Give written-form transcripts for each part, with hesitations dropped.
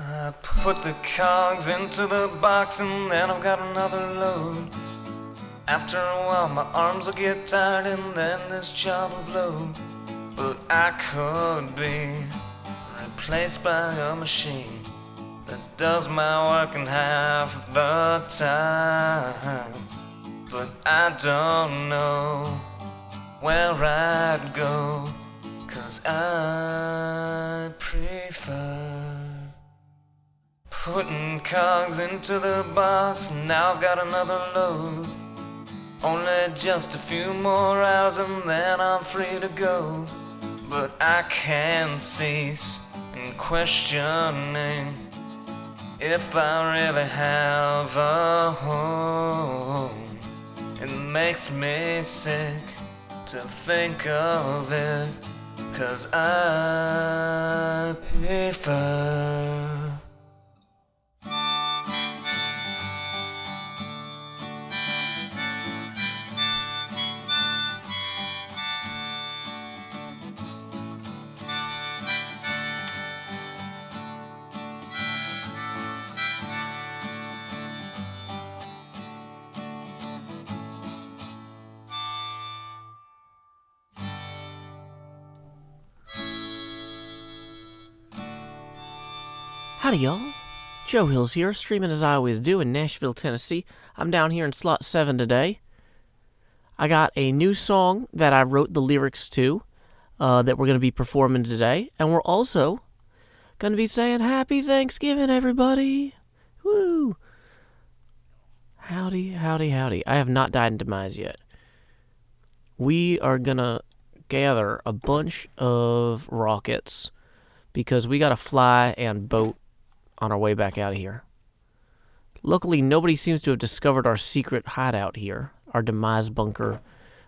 I put the cogs into the box and then I've got another load. After a while my arms will get tired and then this job will blow. But I could be replaced by a machine that does my work in half the time. But I don't know where I'd go, 'cause I prefer putting cogs into the box. Now I've got another load. Only just a few more hours and then I'm free to go. But I can't cease in questioning if I really have a home. It makes me sick to think of it, 'cause I prefer Howdy, y'all. Joe Hills here, streaming as I always do in Nashville, Tennessee. I'm down here in slot 7 today. I got a new song that I wrote the lyrics to that we're going to be performing today. And we're also going to be saying Happy Thanksgiving, everybody. Woo! Howdy, howdy, howdy. I have not died in Demise yet. We are going to gather a bunch of rockets because we got to fly and boat on our way back out of here. Luckily, nobody seems to have discovered our secret hideout here, our Demise bunker,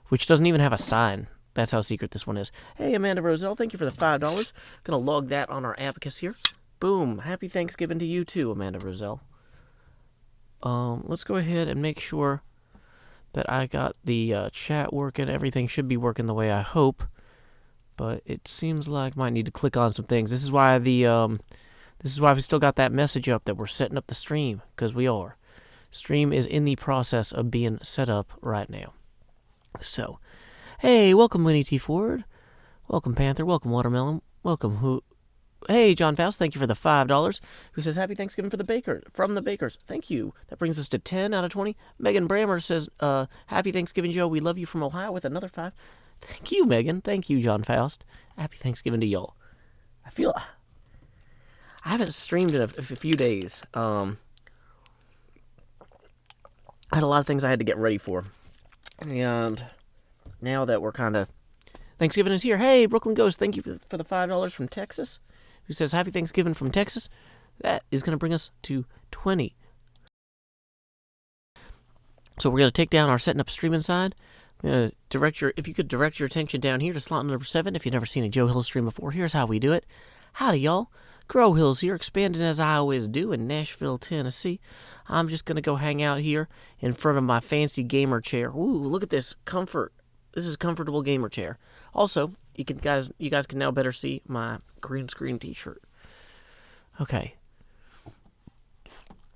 which doesn't even have a sign. That's how secret this one is. Hey, Amanda Roselle, thank you for the $5. Gonna log that on our abacus here. Boom. Happy Thanksgiving to you too, Amanda Roselle. Let's go ahead and make sure that I got the chat working. Everything should be working the way I hope, but it seems like I might need to click on some things. This is why we still got that message up that we're setting up the stream, because we are. Stream is in the process of being set up right now. So, hey, welcome Winnie T. Ford. Welcome Panther. Welcome Watermelon. Welcome who? Hey, John Faust, thank you for the $5. Who says Happy Thanksgiving from the Bakers. Thank you. That brings us to 10 out of 20. Megan Brammer says, Happy Thanksgiving, Joe. We love you from Ohio with another 5. Thank you, Megan. Thank you, John Faust. Happy Thanksgiving to y'all. I haven't streamed in a few days. I had a lot of things I had to get ready for. And now that we're kind of... Thanksgiving is here. Hey, Brooklyn Ghost, thank you for the $5 from Texas. Who says Happy Thanksgiving from Texas. That is going to bring us to 20. So we're going to take down our setting up streaming side. I'm going to if you could direct your attention down here to slot number 7. If you've never seen a Joe Hill stream before, here's how we do it. Howdy, y'all. Grow Hills here, expanding as I always do in Nashville, Tennessee. I'm just going to go hang out here in front of my fancy gamer chair. Ooh, look at this comfort. This is a comfortable gamer chair. Also, you guys can now better see my green screen t-shirt. Okay.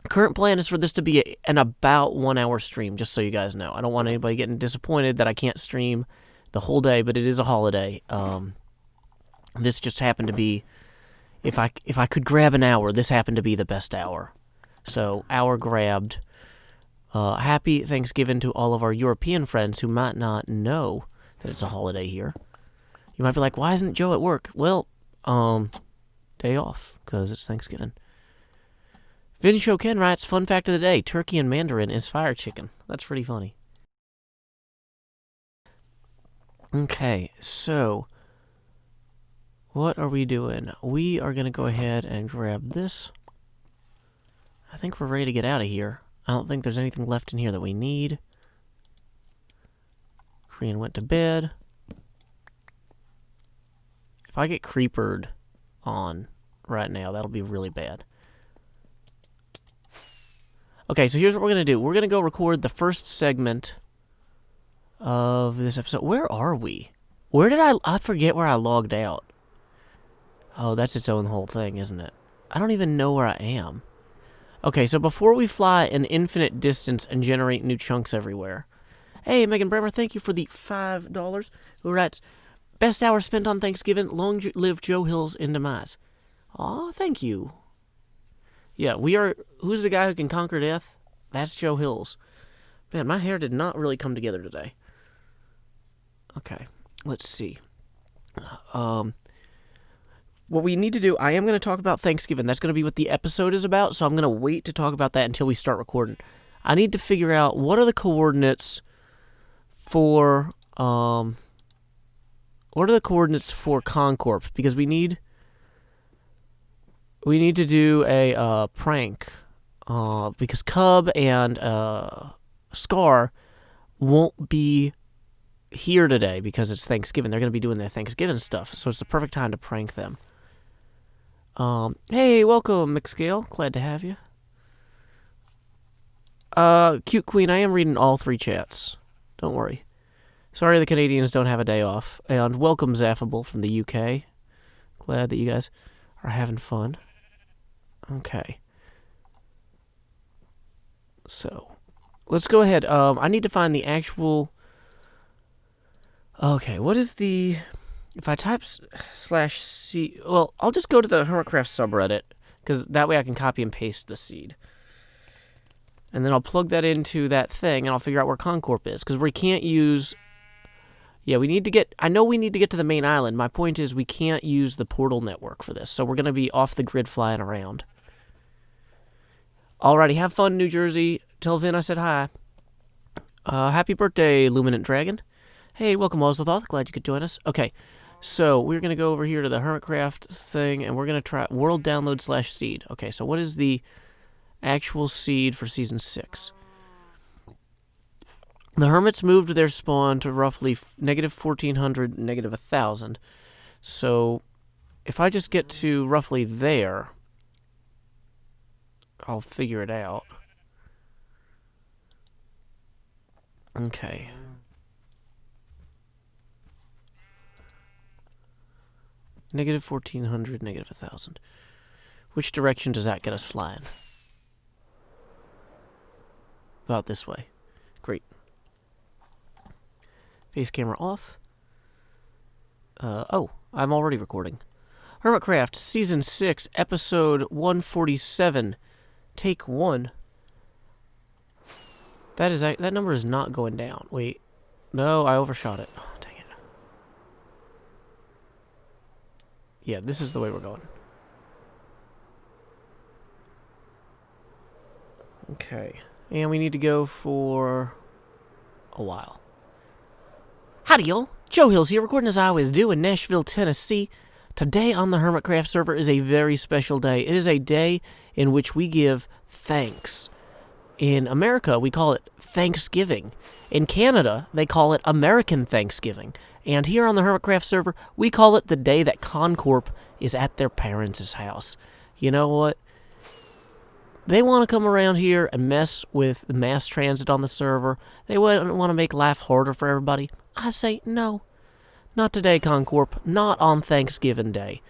Current plan is for this to be an about 1 hour stream, just so you guys know. I don't want anybody getting disappointed that I can't stream the whole day, but it is a holiday. This just happened to be... If I could grab an hour, this happened to be the best hour. So, hour grabbed. Happy Thanksgiving to all of our European friends who might not know that it's a holiday here. You might be like, why isn't Joe at work? Well, day off, because it's Thanksgiving. Vin Show Ken writes, fun fact of the day, turkey in Mandarin is fire chicken. That's pretty funny. Okay, so... what are we doing? We are going to go ahead and grab this. I think we're ready to get out of here. I don't think there's anything left in here that we need. Korean went to bed. If I get creepered on right now, that'll be really bad. Okay, so here's what we're going to do. We're going to go record the first segment of this episode. Where are we? Where did I forget where I logged out. Oh, that's its own whole thing, isn't it? I don't even know where I am. Okay, so before we fly an infinite distance and generate new chunks everywhere. Hey, Megan Bremer, thank you for the $5. Who writes, best hour spent on Thanksgiving, long live Joe Hills in Demise. Aw, thank you. Yeah, we are... Who's the guy who can conquer death? That's Joe Hills. Man, my hair did not really come together today. Okay, let's see. What we need to do, I am going to talk about Thanksgiving. That's going to be what the episode is about, so I'm going to wait to talk about that until we start recording. I need to figure out what are the coordinates for, Concorp, because we need to do a prank, because Cub and Scar won't be here today because it's Thanksgiving. They're going to be doing their Thanksgiving stuff, so it's the perfect time to prank them. Hey, welcome, McScale. Glad to have you. Cute Queen, I am reading all 3 chats. Don't worry. Sorry the Canadians don't have a day off. And welcome, Zaffable from the UK. Glad that you guys are having fun. Okay. So, let's go ahead. I need to find the actual... Okay, what is the... If I type /C... Well, I'll just go to the Hermitcraft subreddit, because that way I can copy and paste the seed. And then I'll plug that into that thing, and I'll figure out where Concorp is, because we can't use... Yeah, we need to get... I know we need to get to the main island. My point is we can't use the portal network for this, so we're going to be off the grid flying around. Alrighty, have fun, New Jersey. Tell Vin I said hi. Happy birthday, Luminant Dragon. Hey, welcome, Ozlothoth. Glad you could join us. Okay, so we're going to go over here to the Hermitcraft thing, and we're going to try world download /seed. Okay, so what is the actual seed for Season 6? The Hermits moved their spawn to roughly -1400, -1000. So if I just get to roughly there, I'll figure it out. Okay. -1400, -1000. Which direction does that get us flying? About this way. Great. Face camera off. Oh, I'm already recording. Hermitcraft, Season 6, Episode 147, Take 1. That number is not going down. Wait. No, I overshot it. Oh, dang it. Yeah, this is the way we're going. Okay. And we need to go for a while. Howdy, y'all. Joe Hills here, recording as I always do in Nashville, Tennessee. Today on the Hermitcraft server is a very special day. It is a day in which we give thanks. In America, we call it Thanksgiving. In Canada, they call it American Thanksgiving. And here on the Hermitcraft server, we call it the day that Concorp is at their parents' house. You know what? They want to come around here and mess with the mass transit on the server. They want to make life harder for everybody. I say, no. Not today, Concorp. Not on Thanksgiving Day.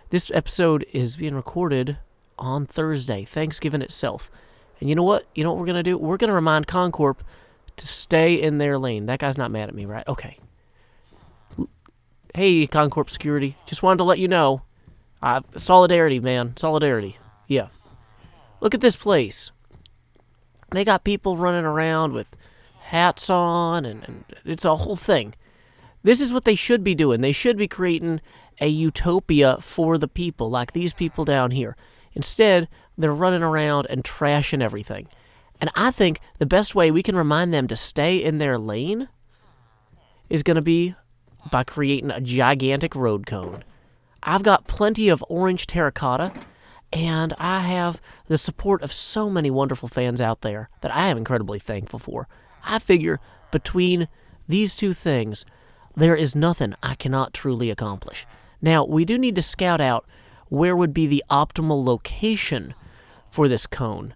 This episode is being recorded on Thursday, Thanksgiving itself. And you know what? You know what we're going to do? We're going to remind Concorp to stay in their lane. That guy's not mad at me, right? Okay. Hey, Concorp security. Just wanted to let you know. Solidarity, man. Solidarity. Yeah. Look at this place. They got people running around with hats on, and it's a whole thing. This is what they should be doing. They should be creating a utopia for the people, like these people down here. Instead, they're running around and trashing everything. And I think the best way we can remind them to stay in their lane is going to be by creating a gigantic road cone. I've got plenty of orange terracotta, and I have the support of so many wonderful fans out there that I am incredibly thankful for. I figure between these two things, there is nothing I cannot truly accomplish. Now, we do need to scout out where would be the optimal location for this cone.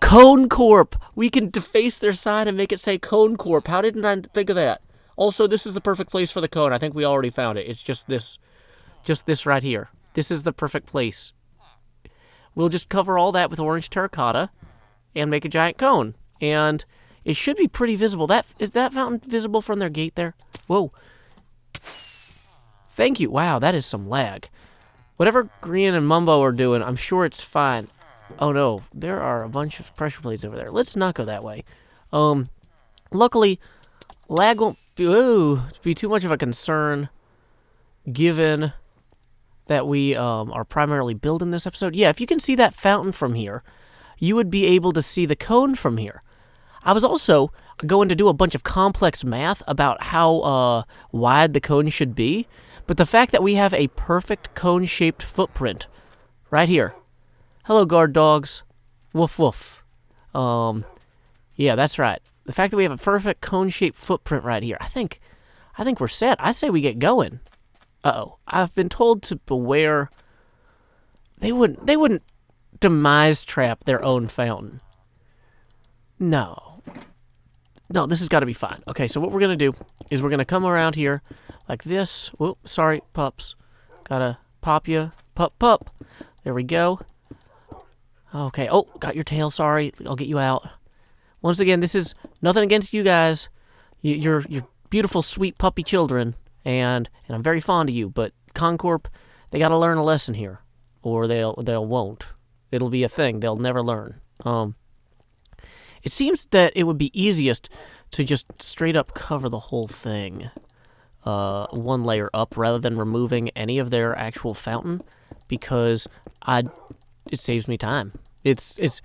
Cone Corp! We can deface their sign and make it say Cone Corp. How didn't I think of that? Also, this is the perfect place for the cone. I think we already found it. It's just this right here. This is the perfect place. we'll just cover all that with orange terracotta and make a giant cone. And it should be pretty visible. Is that fountain visible from their gate there? Whoa. Thank you. Wow, that is some lag. Whatever Grian and Mumbo are doing, I'm sure it's fine. Oh no, there are a bunch of pressure plates over there. Let's not go that way. Luckily, lag won't be too much of a concern given that we are primarily building this episode. Yeah, if you can see that fountain from here, you would be able to see the cone from here. I was also going to do a bunch of complex math about how wide the cone should be, but the fact that we have a perfect cone-shaped footprint right here. Hello, guard dogs. Woof woof. Yeah, that's right. The fact that we have a perfect cone-shaped footprint right here, I think we're set. I say we get going. Uh-oh. I've been told to beware. They wouldn't demise trap their own fountain. No, this has got to be fine. Okay, so what we're going to do is we're going to come around here like this. Whoop, sorry, pups. Gotta pop you. Pup. There we go. Okay, oh, got your tail, sorry. I'll get you out. Once again, this is nothing against you guys. You're beautiful, sweet puppy children, and I'm very fond of you, but Concorp, they got to learn a lesson here, or they'll won't. It'll be a thing they'll never learn. It seems that it would be easiest to just straight up cover the whole thing one layer up rather than removing any of their actual fountain, because it saves me time. It's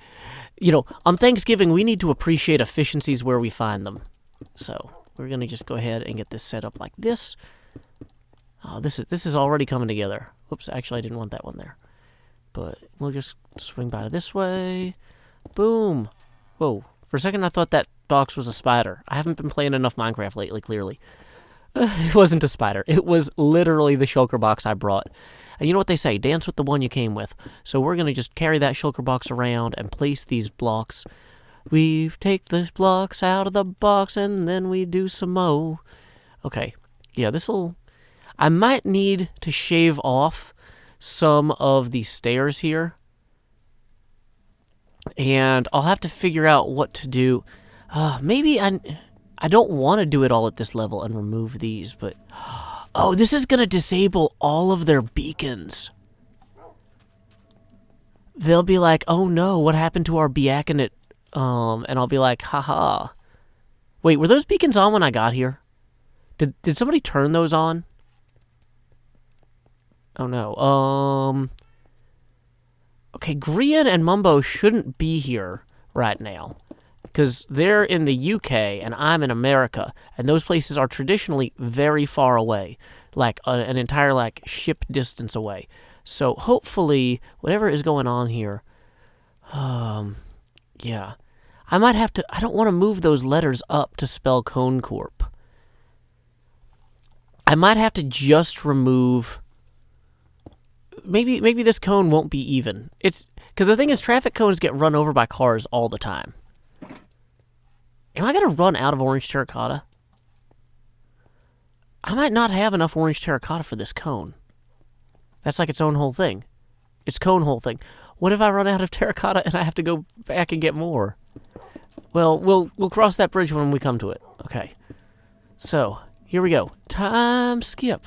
on Thanksgiving we need to appreciate efficiencies where we find them. So we're gonna just go ahead and get this set up like this. Oh, this is already coming together. Whoops, actually I didn't want that one there. But we'll just swing by this way. Boom. Whoa. For a second I thought that box was a spider. I haven't been playing enough Minecraft lately, clearly. It wasn't a spider. It was literally the shulker box I brought. And you know what they say, dance with the one you came with. So we're going to just carry that shulker box around and place these blocks. We take the blocks out of the box and then we do some more. Okay, yeah, I might need to shave off some of the stairs here. And I'll have to figure out what to do. Maybe I don't want to do it all at this level and remove these, but... Oh, this is going to disable all of their beacons. They'll be like, oh no, what happened to our Beaconate? And I'll be like, haha. Wait, were those beacons on when I got here? Did somebody turn those on? Oh no. Okay, Grian and Mumbo shouldn't be here right now, because they're in the UK and I'm in America, and those places are traditionally very far away, like an entire ship distance away. So hopefully whatever is going on here, yeah, I might have to. I don't want to move those letters up to spell Cone Corp. I might have to just remove. Maybe this cone won't be even. It's because the thing is, traffic cones get run over by cars all the time. Am I going to run out of orange terracotta? I might not have enough orange terracotta for this cone. That's like its own whole thing. Its cone whole thing. What if I run out of terracotta and I have to go back and get more? Well, we'll cross that bridge when we come to it. Okay. So, here we go. Time skip.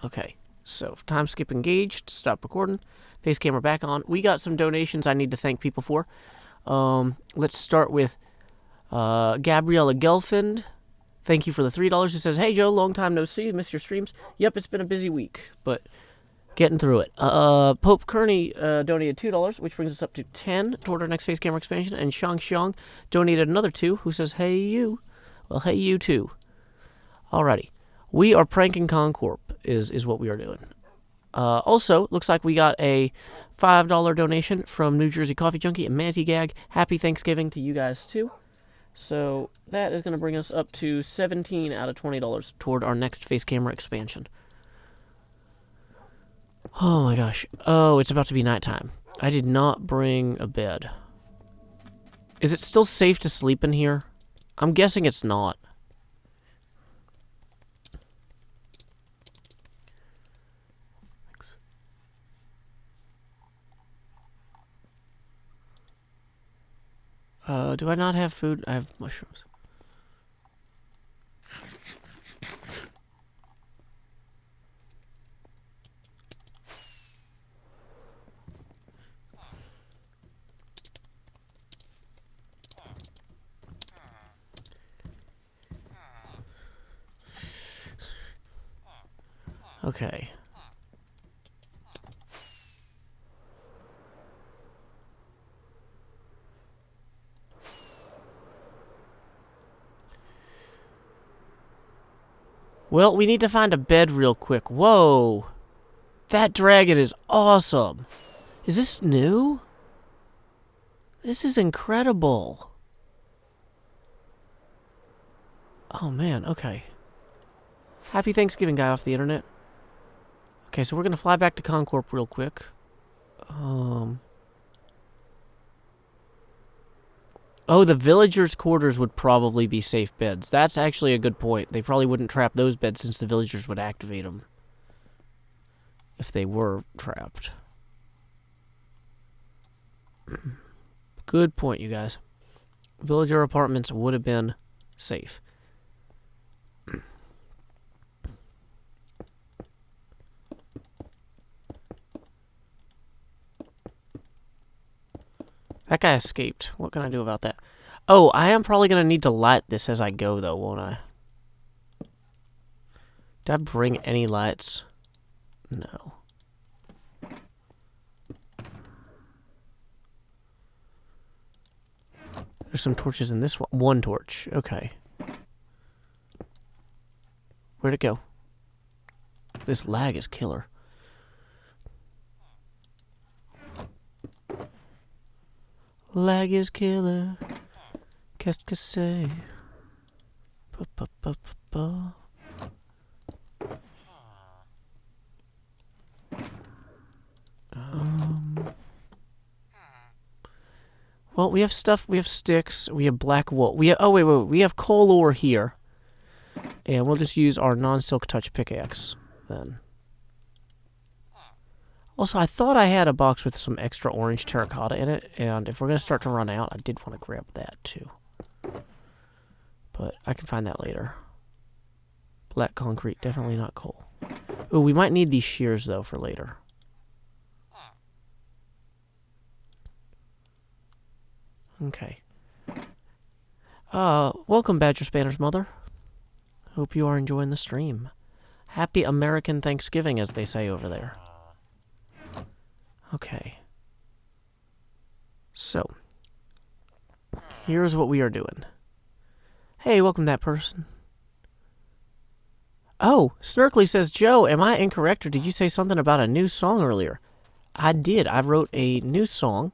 Okay. So, time skip engaged. Stop recording. Face camera back on. We got some donations I need to thank people for. Let's start with Gabriella Gelfand. Thank you for the $3. It says, hey Joe, long time no see. Missed your streams. Yep, it's been a busy week, but getting through it. Pope Kearney donated $2, which brings us up to 10 toward our next face camera expansion. And Shang Xiang donated another 2, who says, hey you. Well, hey you too. Alrighty. We are pranking Concorp is what we are doing. Also, looks like we got a $5 donation from New Jersey Coffee Junkie and Manty Gag. Happy Thanksgiving to you guys, too. So, that is going to bring us up to 17 out of $20 toward our next face camera expansion. Oh my gosh. Oh, it's about to be nighttime. I did not bring a bed. Is it still safe to sleep in here? I'm guessing it's not. Do I not have food? I have mushrooms. Okay. Well, we need to find a bed real quick. Whoa. That dragon is awesome. Is this new? This is incredible. Oh, man. Okay. Happy Thanksgiving, guy off the internet. Okay, so we're going to fly back to Concorp real quick. Oh, the villagers' quarters would probably be safe beds. That's actually a good point. They probably wouldn't trap those beds since the villagers would activate them. If they were trapped. Good point, you guys. Villager apartments would have been safe. That guy escaped. What can I do about that? Oh, I am probably going to need to light this as I go, though, won't I? Did I bring any lights? No. There's some torches in this one. One torch. Okay. Where'd it go? This lag is killer. Lag is killer. Qu'est-ce que c'est? Well, we have stuff. We have sticks. We have black wool. We have. Oh wait. We have coal ore here, and we'll just use our non-silk touch pickaxe then. Also, I thought I had a box with some extra orange terracotta in it, and if we're going to start to run out, I did want to grab that too. But I can find that later. Black concrete, definitely not coal. Ooh, we might need these shears, though, for later. Okay. Welcome, Badger Spanner's mother. Hope you are enjoying the stream. Happy American Thanksgiving, as they say over there. Okay. So, here's what we are doing. Hey, welcome that person. Oh, Snarkly says, Joe, am I incorrect or did you say something about a new song earlier? I did. I wrote a new song.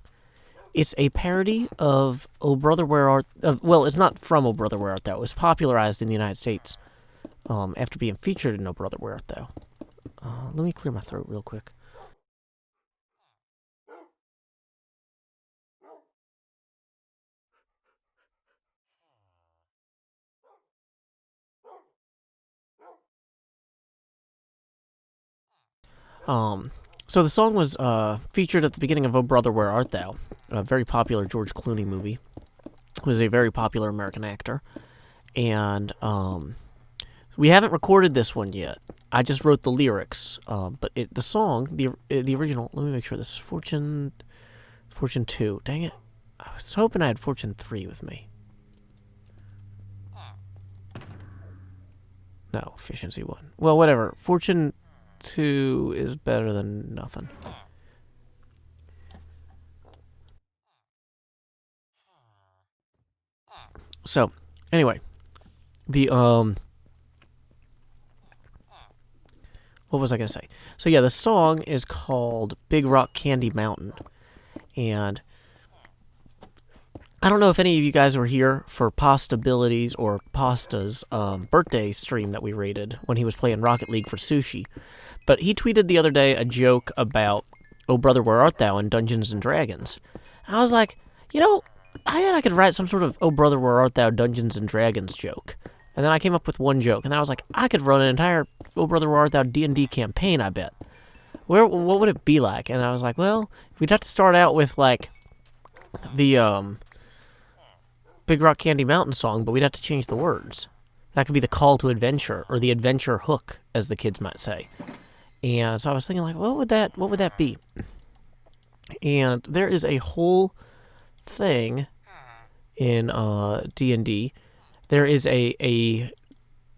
It's a parody of Oh Brother Where Art... well, it's not from Oh Brother Where Art Thou. It was popularized in the United States after being featured in Oh Brother Where Art Thou. Let me clear my throat real quick. So the song was featured at the beginning of Oh Brother Where Art Thou, a very popular George Clooney movie. He was a very popular American actor. And we haven't recorded this one yet. I just wrote the lyrics. But the song, the original, let me make sure this is Fortune 2. Dang it. I was hoping I had Fortune 3 with me. No, Efficiency 1. Well, whatever. Fortune 2 is better than nothing. So, anyway, the what was I gonna say? So yeah, the song is called Big Rock Candy Mountain, and I don't know if any of you guys were here for Pastabilities or Pasta's birthday stream that we rated when he was playing Rocket League for Sushi. But he tweeted the other day a joke about Oh Brother Where Art Thou in Dungeons and Dragons. And I was like, you know, I could write some sort of Oh Brother Where Art Thou Dungeons and Dragons joke. And then I came up with one joke, and I was like, I could run an entire Oh Brother Where Art Thou D&D campaign, I bet. What would it be like? And I was like, well, we'd have to start out with, like, the Big Rock Candy Mountain song, but we'd have to change the words. That could be the call to adventure, or the adventure hook, as the kids might say. And so I was thinking, like, what would that be? And there is a whole thing in D&D. There is a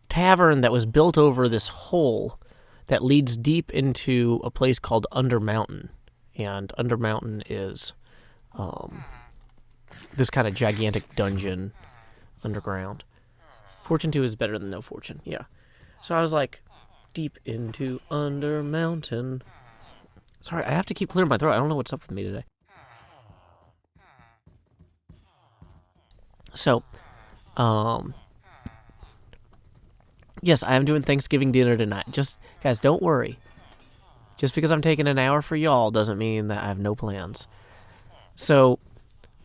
tavern that was built over this hole that leads deep into a place called Under Mountain. And Under Mountain is this kind of gigantic dungeon underground. Fortune 2 is better than no fortune, yeah. So I was like, deep into Under Mountain. Sorry, I have to keep clearing my throat. I don't know what's up with me today. So, yes, I am doing Thanksgiving dinner tonight. Just, guys, don't worry. Just because I'm taking an hour for y'all doesn't mean that I have no plans. So,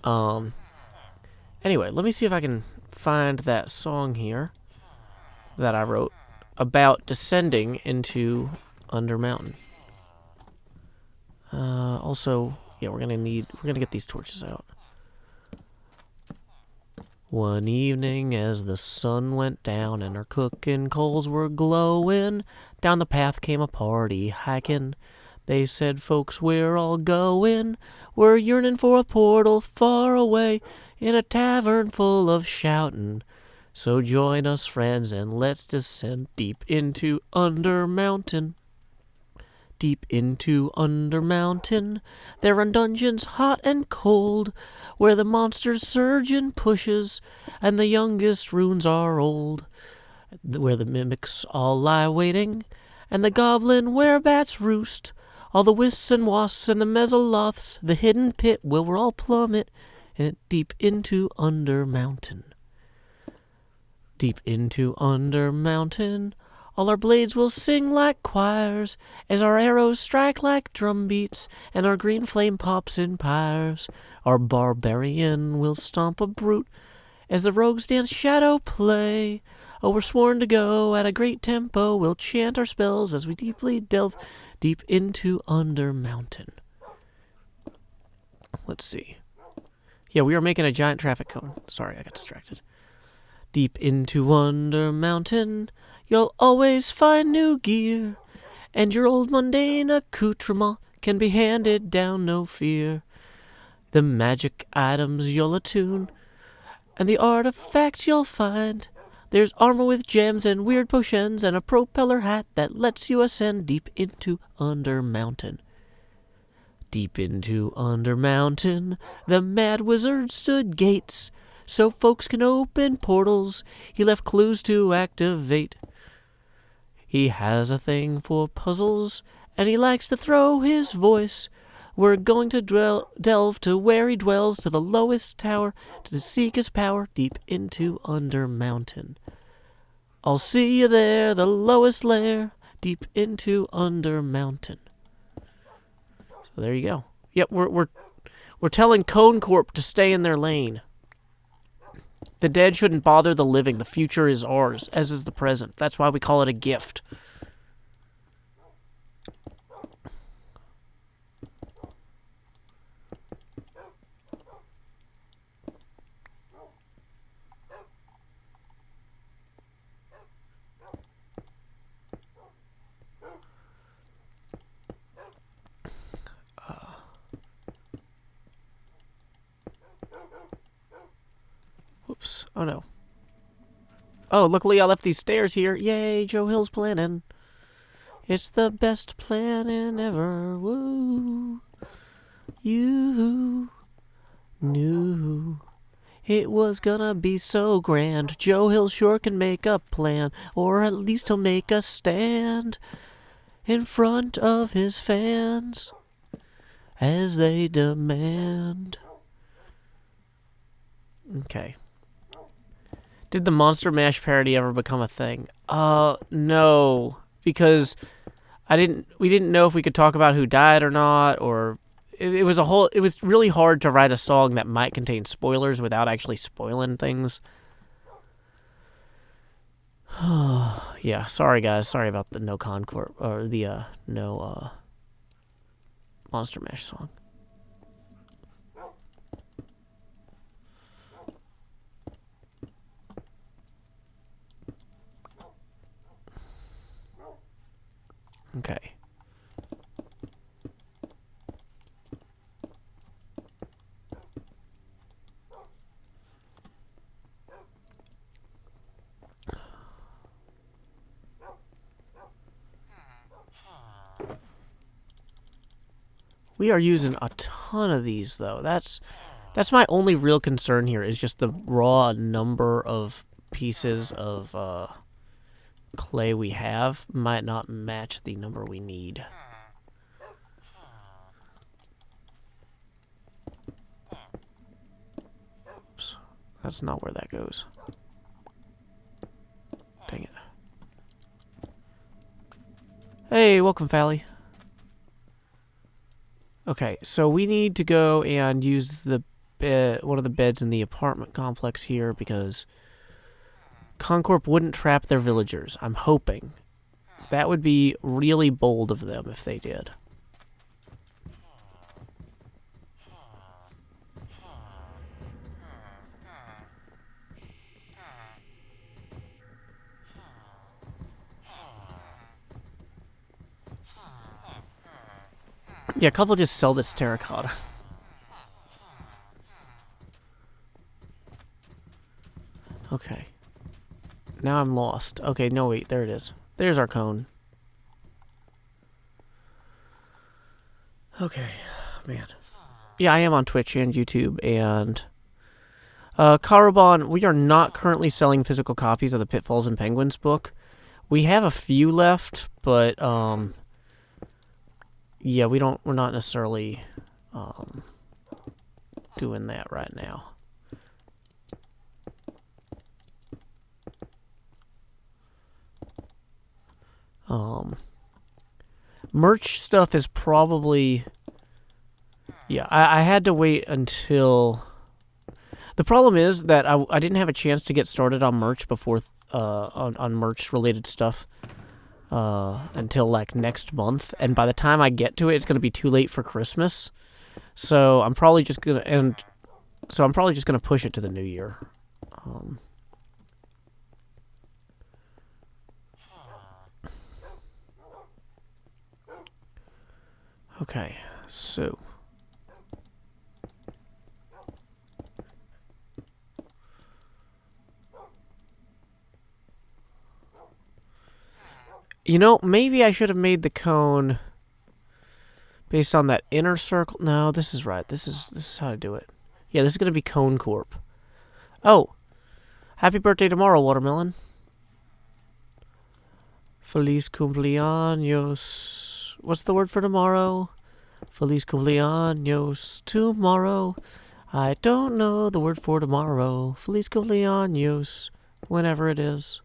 anyway, let me see if I can find that song here that I wrote about descending into Under Mountain. Also, yeah, we're gonna get these torches out. One evening as the sun went down and our cooking coals were glowing, down the path came a party hiking. They said, folks, we're all going. We're yearning for a portal far away in a tavern full of shouting. So join us, friends, and let's descend deep into Under Mountain. Deep into Under Mountain, there are dungeons hot and cold, where the monsters surge and pushes, and the youngest runes are old, where the mimics all lie waiting, and the goblin werebats roost, all the wisps and wasps and the mezzoloths, the hidden pit where we'll all plummet, and deep into Under Mountain. Deep into Under Mountain, all our blades will sing like choirs, as our arrows strike like drum beats, and our green flame pops in pyres. Our barbarian will stomp a brute, as the rogues dance shadow play. Oh, we're sworn to go at a great tempo, we'll chant our spells as we deeply delve deep into Under Mountain. Let's see. Yeah, we are making a giant traffic cone. Sorry, I got distracted. Deep into Under Mountain, you'll always find new gear, and your old mundane accoutrement can be handed down, no fear. The magic items you'll attune, and the artifacts you'll find. There's armor with gems and weird potions, and a propeller hat that lets you ascend deep into Under Mountain. Deep into Under Mountain, the mad wizard stood gates, so folks can open portals. He left clues to activate. He has a thing for puzzles, and he likes to throw his voice. We're going to delve to where he dwells, to the lowest tower, to seek his power deep into Under Mountain. I'll see you there, the lowest lair, deep into Under Mountain. So there you go. Yep, we're telling Cone Corp to stay in their lane. The dead shouldn't bother the living. The future is ours, as is the present. That's why we call it a gift. Whoops. Oh, no. Oh, luckily I left these stairs here. Yay, Joe Hill's planning. It's the best planning ever. Woo. You knew it was gonna be so grand. Joe Hill sure can make a plan, or at least he'll make a stand in front of his fans as they demand. Okay. Did the Monster Mash parody ever become a thing? No, because we didn't know if we could talk about who died or not, or it was really hard to write a song that might contain spoilers without actually spoiling things. Yeah, sorry guys, sorry about the no Concord or the no Monster Mash song. We are using a ton of these, though. That's my only real concern here, is just the raw number of pieces of clay we have might not match the number we need. Oops. That's not where that goes. Dang it. Hey, welcome, Fally. Okay, so we need to go and use the one of the beds in the apartment complex here because Concorp wouldn't trap their villagers. I'm hoping. That would be really bold of them if they did. Yeah, a couple just sell this terracotta. Okay. Now I'm lost. Okay, no wait, there it is. There's our cone. Okay, man. Yeah, I am on Twitch and YouTube, and Caraban, we are not currently selling physical copies of the Pitfalls and Penguins book. We have a few left, but yeah, we're not necessarily doing that right now. Merch stuff is probably... Yeah, I had to wait until... The problem is that I didn't have a chance to get started on merch before... on merch-related stuff until, like, next month. And by the time I get to it, it's going to be too late for Christmas. So I'm probably just going to... push it to the new year. Okay, so... You know, maybe I should have made the cone based on that inner circle. No, this is right. This is how to do it. Yeah, this is going to be Cone Corp. Oh, happy birthday tomorrow, Watermelon. Feliz cumpleaños. What's the word for tomorrow? Feliz cumpleaños tomorrow. I don't know the word for tomorrow. Feliz cumpleaños. Whenever it is.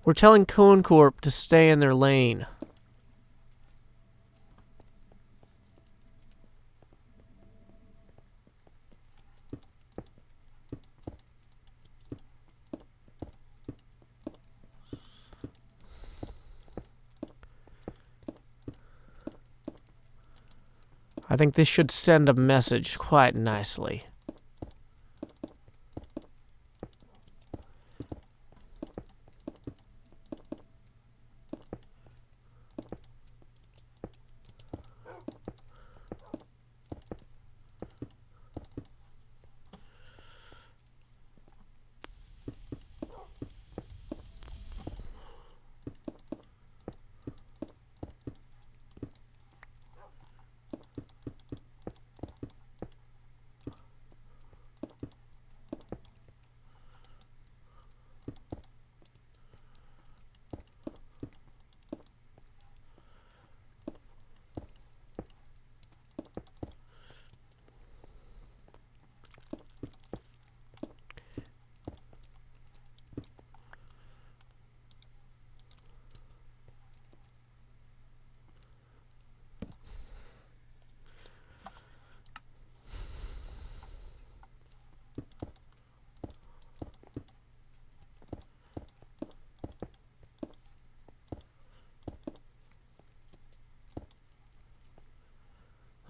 We're telling Cone Corp to stay in their lane. I think this should send a message quite nicely.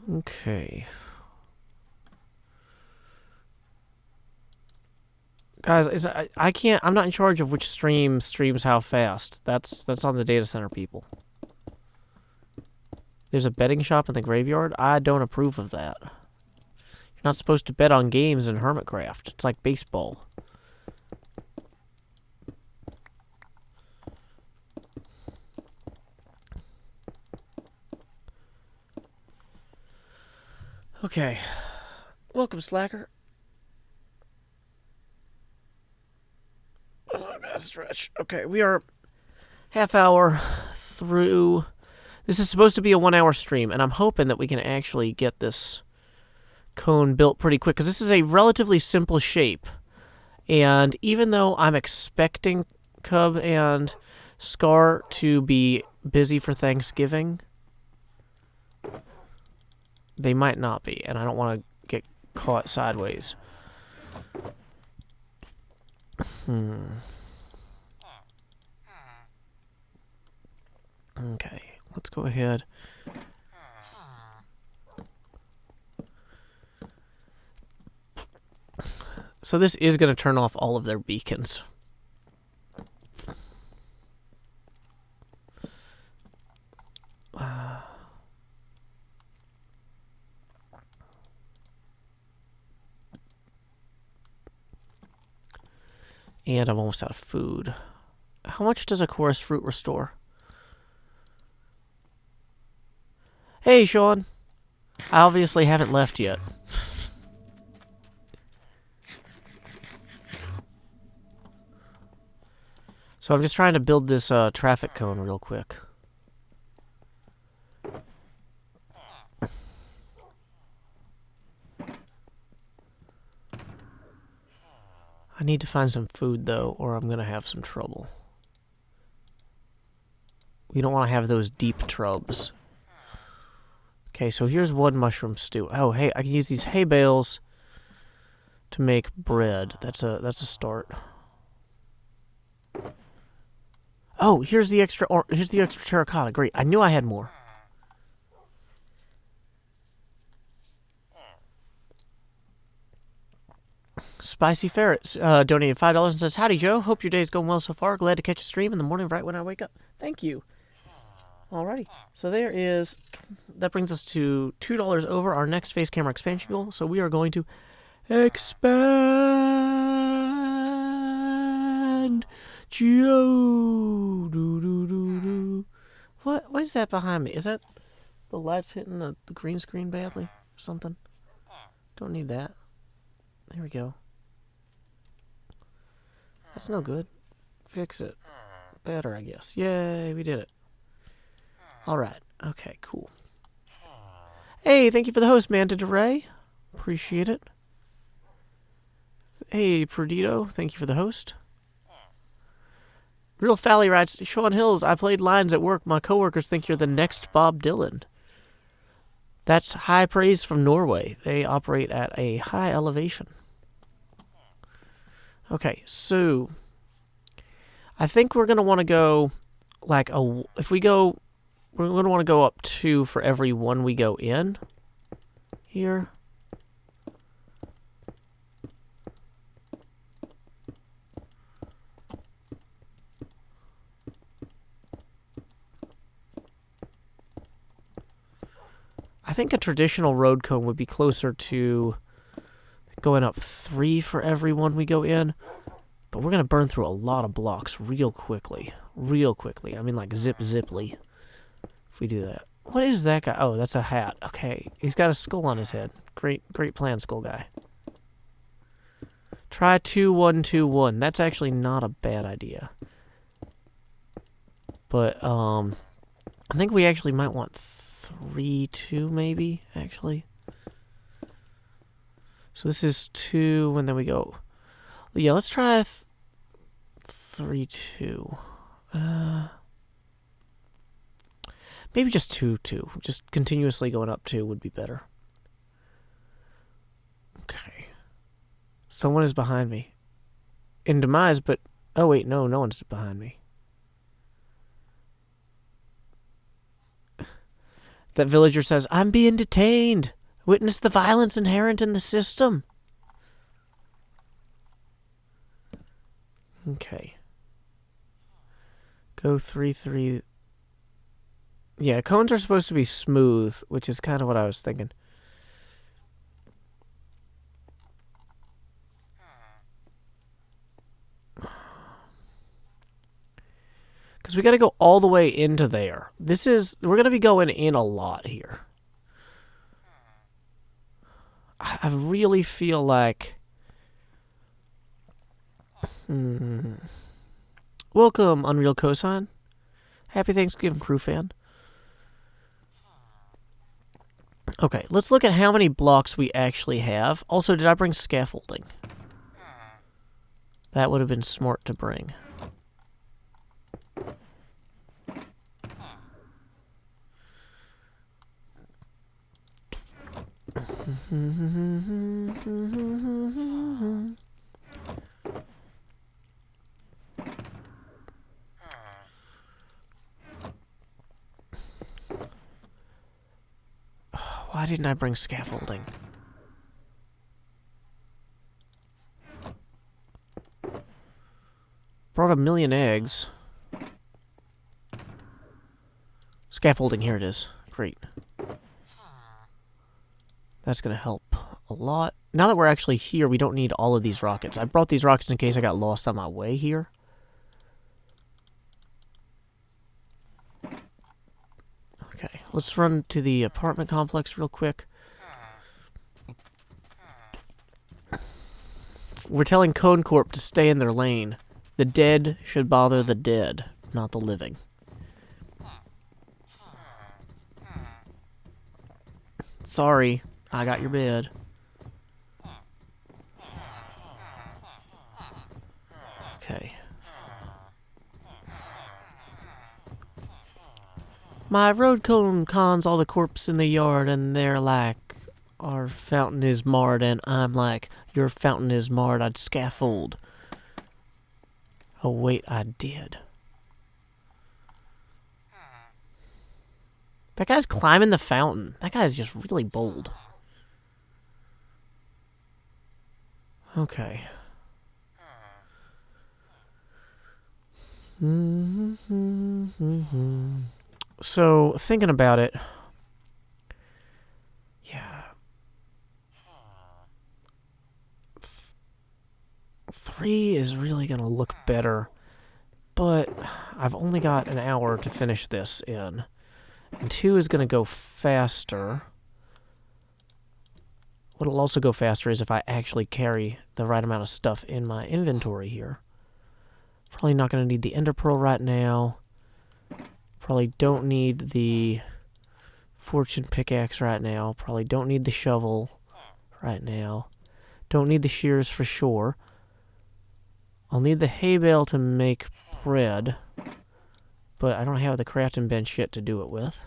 Okay. Guys, I can't... I'm not in charge of which stream streams how fast. That's on the data center people. There's a betting shop in the graveyard? I don't approve of that. You're not supposed to bet on games in Hermitcraft. It's like baseball. Okay. Welcome, Slacker. Oh, I gotta stretch. Okay, we are half hour through. This is supposed to be a 1 hour stream, and I'm hoping that we can actually get this cone built pretty quick, because this is a relatively simple shape. And even though I'm expecting Cub and Scar to be busy for Thanksgiving, they might not be, and I don't want to get caught sideways. Okay, let's go ahead. So this is going to turn off all of their beacons. And I'm almost out of food. How much does a chorus fruit restore? Hey, Sean. I obviously haven't left yet. So I'm just trying to build this traffic cone real quick. I need to find some food, though, or I'm going to have some trouble. We don't want to have those deep trubs. Okay, so here's one mushroom stew. Oh, hey, I can use these hay bales to make bread. That's a start. Oh, here's the extra terracotta. Great. I knew I had more. Spicy Ferret donated $5 and says, "Howdy, Joe. Hope your day's going well so far. Glad to catch a stream in the morning right when I wake up." Thank you. Alrighty. So there is... That brings us to $2 over our next face camera expansion goal. So we are going to expand Joe. What is that behind me? Is that the lights hitting the green screen badly or something? Don't need that. There we go. That's no good. Fix it. Better, I guess. Yay, we did it. Alright. Okay, cool. Hey, thank you for the host, Manta DeRay. Appreciate it. Hey, Perdido, thank you for the host. Real Fally writes, Sean Hills, I played lines at work. My coworkers think you're the next Bob Dylan. That's high praise from Norway. They operate at a high elevation. Okay, so I think we're going to want to go like a... If we go... We're going to want to go up 2 for every one we go in here. I think a traditional road cone would be closer to going up 3 for every one we go in. But we're going to burn through a lot of blocks real quickly. Real quickly. I mean, like zip-ziply. If we do that. What is that guy? Oh, that's a hat. Okay. He's got a skull on his head. Great plan, skull guy. Try 2-1-2-1. That's actually not a bad idea. But, I think we actually might want 3-2, maybe, actually. So this is 2, and then we go... Yeah, let's try 3-2. Maybe just 2-2. Just continuously going up 2 would be better. Okay. Someone is behind me. In Demise, but... Oh, wait, no one's behind me. That villager says, I'm being detained. Witness the violence inherent in the system. Okay. Go 3-3... Yeah, cones are supposed to be smooth, which is kind of what I was thinking. Because we got to go all the way into there. We're going to be going in a lot here. I really feel like... Welcome, Unreal Cosign. Happy Thanksgiving, crew fan. Okay, let's look at how many blocks we actually have. Also, did I bring scaffolding? That would have been smart to bring. Why didn't I bring scaffolding? Brought 1,000,000 eggs. Scaffolding, here it is. Great. That's going to help a lot. Now that we're actually here, we don't need all of these rockets. I brought these rockets in case I got lost on my way here. Okay, let's run to the apartment complex real quick. We're telling Cone Corp to stay in their lane. The dead should bother the dead, not the living. Sorry, I got your bed. Okay. My road cone cons all the corpse in the yard, and they're like, our fountain is marred, and I'm like, your fountain is marred, I'd scaffold. Oh, wait, I did. That guy's climbing the fountain. That guy's just really bold. Okay. So, thinking about it, yeah. 3 is really going to look better, but I've only got an hour to finish this in. And 2 is going to go faster. What'll also go faster is if I actually carry the right amount of stuff in my inventory here. Probably not going to need the Ender Pearl right now. Probably don't need the Fortune Pickaxe right now. Probably don't need the shovel right now. Don't need the shears for sure. I'll need the hay bale to make bread, but I don't have the crafting bench yet to do it with.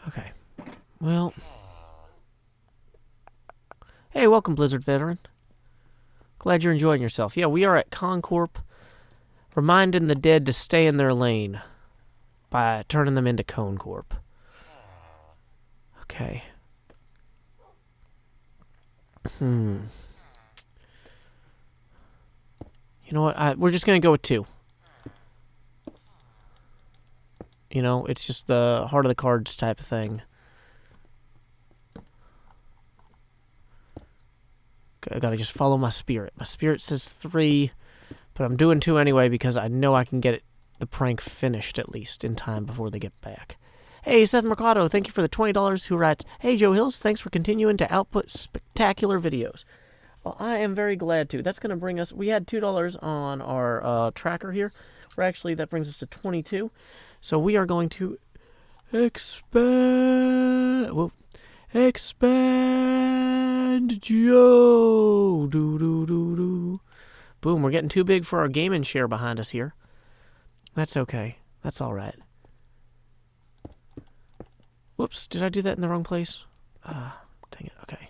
Okay. Well. Hey, welcome, Blizzard Veteran. Glad you're enjoying yourself. Yeah, we are at Concorp, reminding the dead to stay in their lane by turning them into Cone Corp. Okay. You know what? We're just going to go with 2. You know, it's just the heart of the cards type of thing. I gotta just follow my spirit. My spirit says 3, but I'm doing 2 anyway because I know I can get the prank finished at least in time before they get back. Hey, Seth Mercado, thank you for the $20 who writes, Hey, Joe Hills, thanks for continuing to output spectacular videos. Well, I am very glad to. That's going to bring us, we had $2 on our tracker here. That brings us to 22. So we are going to expand Joe. Boom, we're getting too big for our gaming share behind us here. That's okay. That's all right. Whoops, did I do that in the wrong place? Dang it, okay.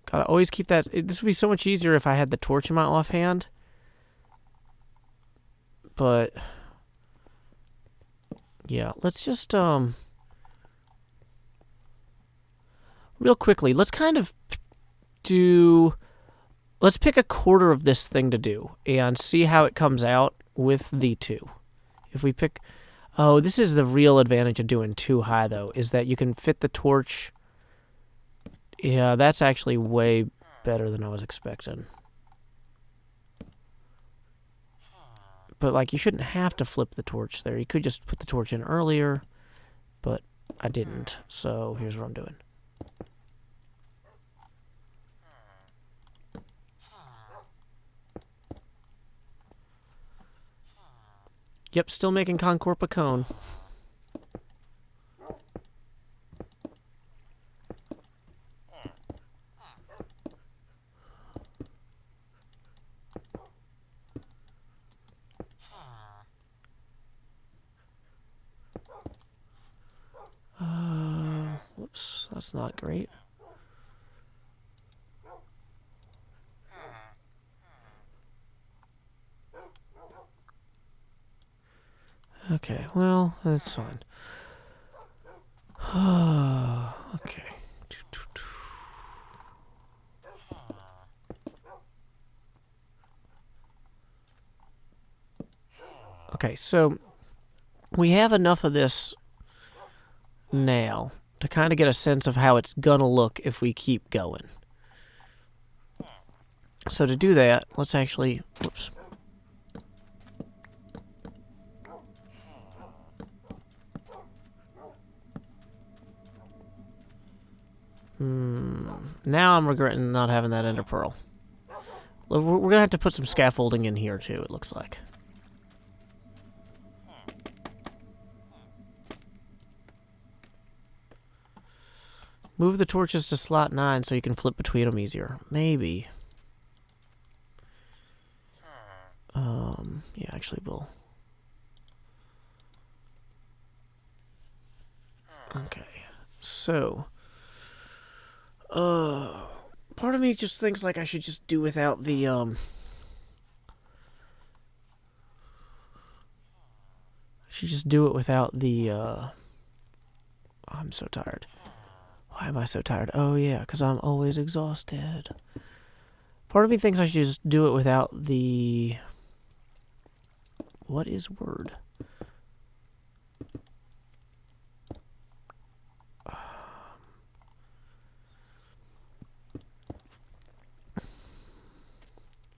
Gotta always keep that. This would be so much easier if I had the torch in my offhand. But yeah, let's just real quickly, let's kind of let's pick a quarter of this thing to do and see how it comes out with the 2. If we pick, oh, this is the real advantage of doing 2 high though, is that you can fit the torch. Yeah, that's actually way better than I was expecting. But, like, you shouldn't have to flip the torch there. You could just put the torch in earlier, but I didn't. So here's what I'm doing. Yep, still making Concorpa cone. Whoops, that's not great. Okay, well, that's fine. Okay. Okay, so we have enough of this now to kind of get a sense of how it's gonna look if we keep going. So to do that, let's actually, whoops. Now I'm regretting not having that ender pearl. We're gonna have to put some scaffolding in here too, it looks like. Move the torches to slot 9 so you can flip between them easier. Maybe. Yeah, actually we'll. Okay. So, part of me just thinks like I should just do without the, I should just do it without the, oh, I'm so tired. Why am I so tired? Oh, yeah, because I'm always exhausted. Part of me thinks I should just do it without the... What is word?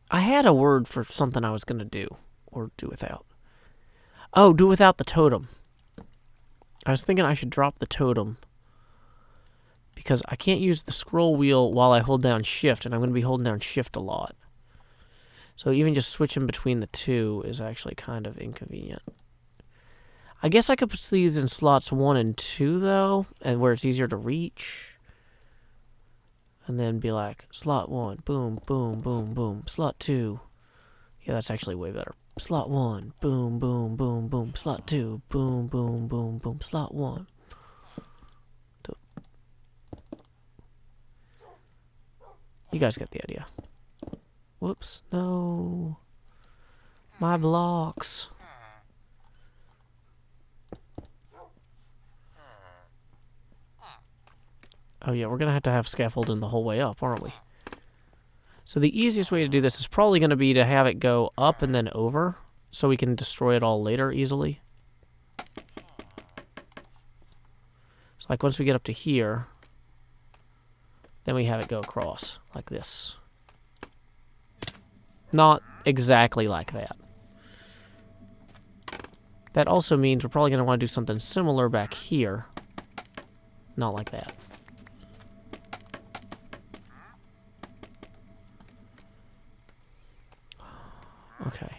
I had a word for something I was going to do, or do without. Oh, do without the totem. I was thinking I should drop the totem, because I can't use the scroll wheel while I hold down shift, and I'm going to be holding down shift a lot. So even just switching between the two is actually kind of inconvenient. I guess I could put these in slots 1 and 2, though, and where it's easier to reach. And then be like, slot 1, boom, boom, boom, boom. Slot 2. Yeah, that's actually way better. Slot 1, boom, boom, boom, boom. Slot 2, boom, boom, boom, boom. Slot 1. You guys get the idea. Whoops, no. My blocks. Oh yeah, we're going to have scaffolding the whole way up, aren't we? So the easiest way to do this is probably going to be to have it go up and then over, so we can destroy it all later easily. So like once we get up to here, then we have it go across, like this. Not exactly like that. That also means we're probably going to want to do something similar back here. Not like that. Okay.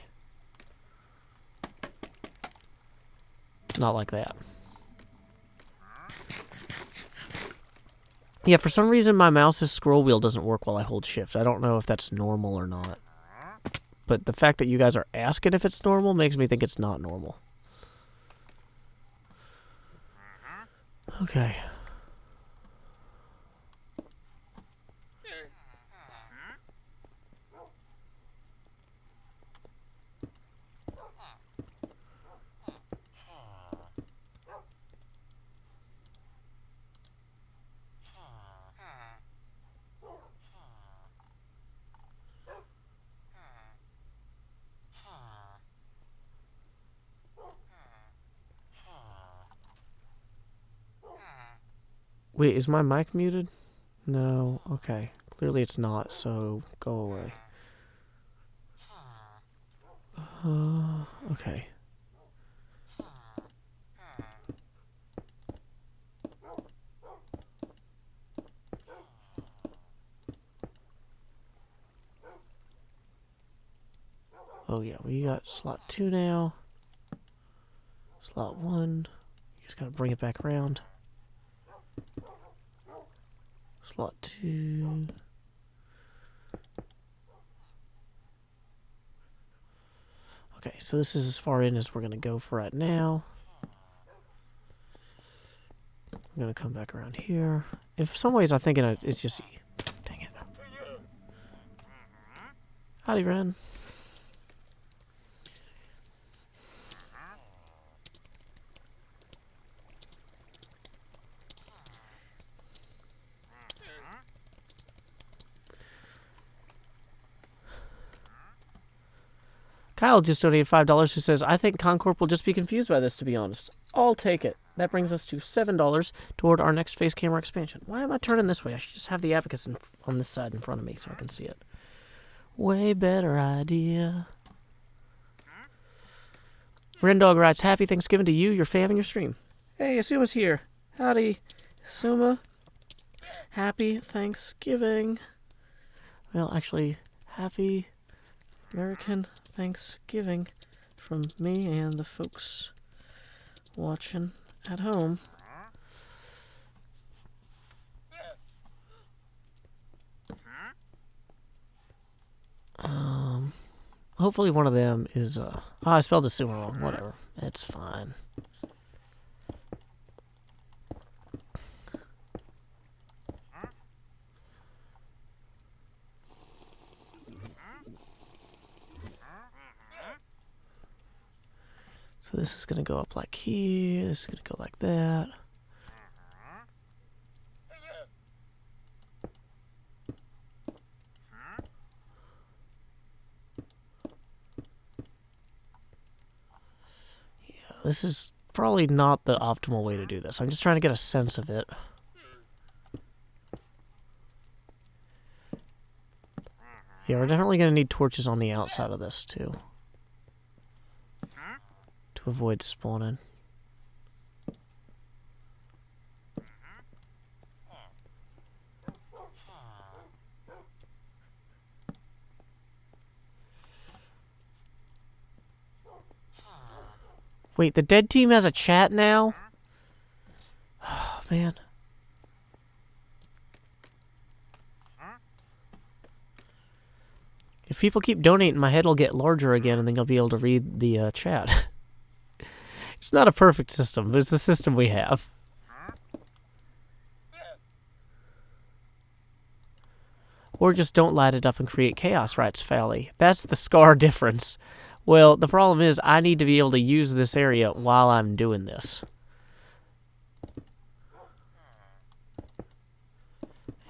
Not like that. Yeah, for some reason my mouse's scroll wheel doesn't work while I hold shift. I don't know if that's normal or not. But the fact that you guys are asking if it's normal makes me think it's not normal. Okay. Wait, is my mic muted? No. Okay. Clearly it's not, so go away. Okay. Oh yeah, we got slot 2 now. Slot 1. You just gotta bring it back around. Slot 2. Okay, so this is as far in as we're gonna go for right now. I'm gonna come back around here. In some ways, I'm thinking it's just... Dang it. Howdy, Ren. Kyle just donated $5 who says, I think Concorp will just be confused by this, to be honest. I'll take it. That brings us to $7 toward our next face camera expansion. Why am I turning this way? I should just have the abacus on this side in front of me so I can see it. Way better idea. Rendog writes, Happy Thanksgiving to you, your fam, and your stream. Hey, Asuma's here. Howdy, Asuma. Happy Thanksgiving. Well, actually, happy American Thanksgiving from me and the folks watching at home. Hopefully one of them is, oh, I spelled Asuma wrong. Whatever. It's fine. So this is going to go up like here. This is going to go like that. Yeah, this is probably not the optimal way to do this. I'm just trying to get a sense of it. Yeah, we're definitely going to need torches on the outside of this, too. To avoid spawning. Wait, the dead team has a chat now? Oh, man. If people keep donating, my head will get larger again, and then I'll be able to read the chat. It's not a perfect system, but it's the system we have. Or just don't light it up and create chaos, writes Fally. That's the Scar difference. Well, the problem is I need to be able to use this area while I'm doing this.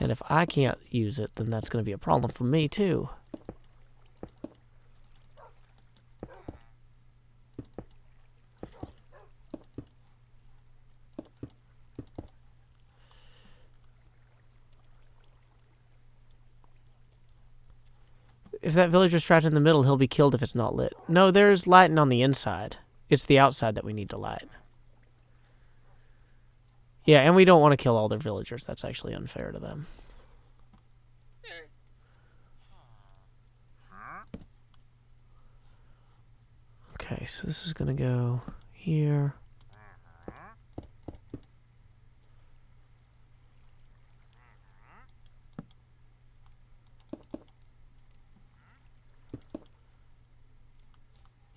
And if I can't use it, then that's going to be a problem for me, too. If that villager's trapped in the middle, he'll be killed if it's not lit. No, there's lighting on the inside. It's the outside that we need to light. Yeah, and we don't want to kill all their villagers. That's actually unfair to them. Okay, so this is going to go here.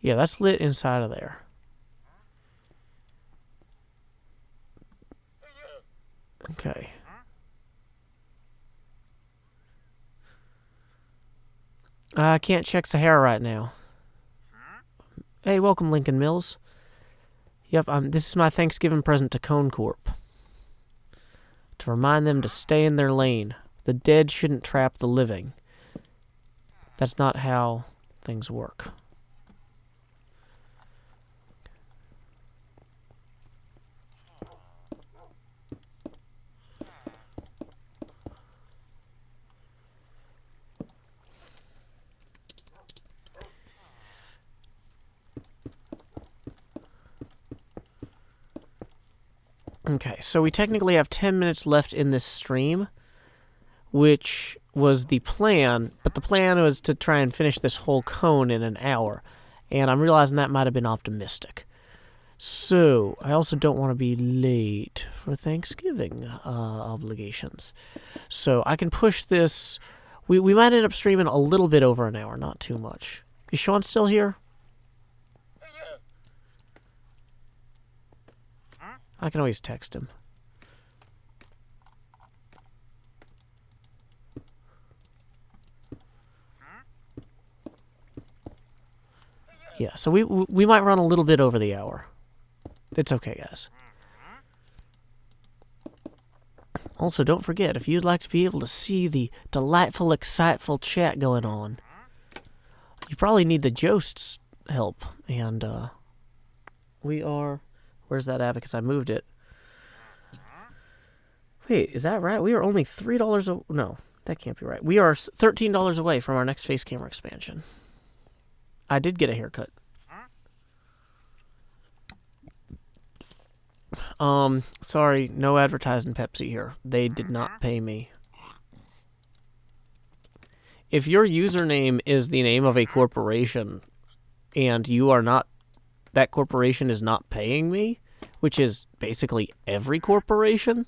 Yeah, that's lit inside of there. Okay. I can't check Sahara right now. Hey, welcome, Lincoln Mills. Yep, this is my Thanksgiving present to Cone Corp. To remind them to stay in their lane. The dead shouldn't trap the living. That's not how things work. Okay, so we technically have 10 minutes left in this stream, which was the plan, but the plan was to try and finish this whole cone in an hour, and I'm realizing that might have been optimistic. So, I also don't want to be late for Thanksgiving obligations. So, I can push this. We might end up streaming a little bit over an hour, not too much. Is Sean still here? I can always text him. Yeah, so we might run a little bit over the hour. It's okay, guys. Also, don't forget, if you'd like to be able to see the delightful, exciteful chat going on, you probably need the Jost's help. And we are... Where's that abacus? I moved it. Wait, is that right? We are only $3 no, that can't be right. We are $13 away from our next face camera expansion. I did get a haircut. Sorry, no advertising Pepsi here. They did not pay me. If your username is the name of a corporation and you are not, that corporation is not paying me, which is basically every corporation,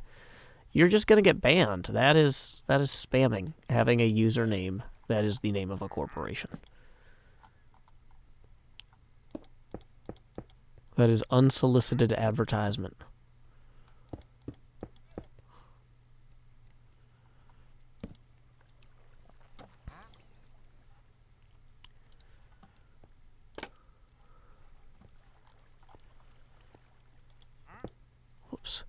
you're just going to get banned. That is spamming, having a username that is the name of a corporation. That is unsolicited advertisement. Whoops.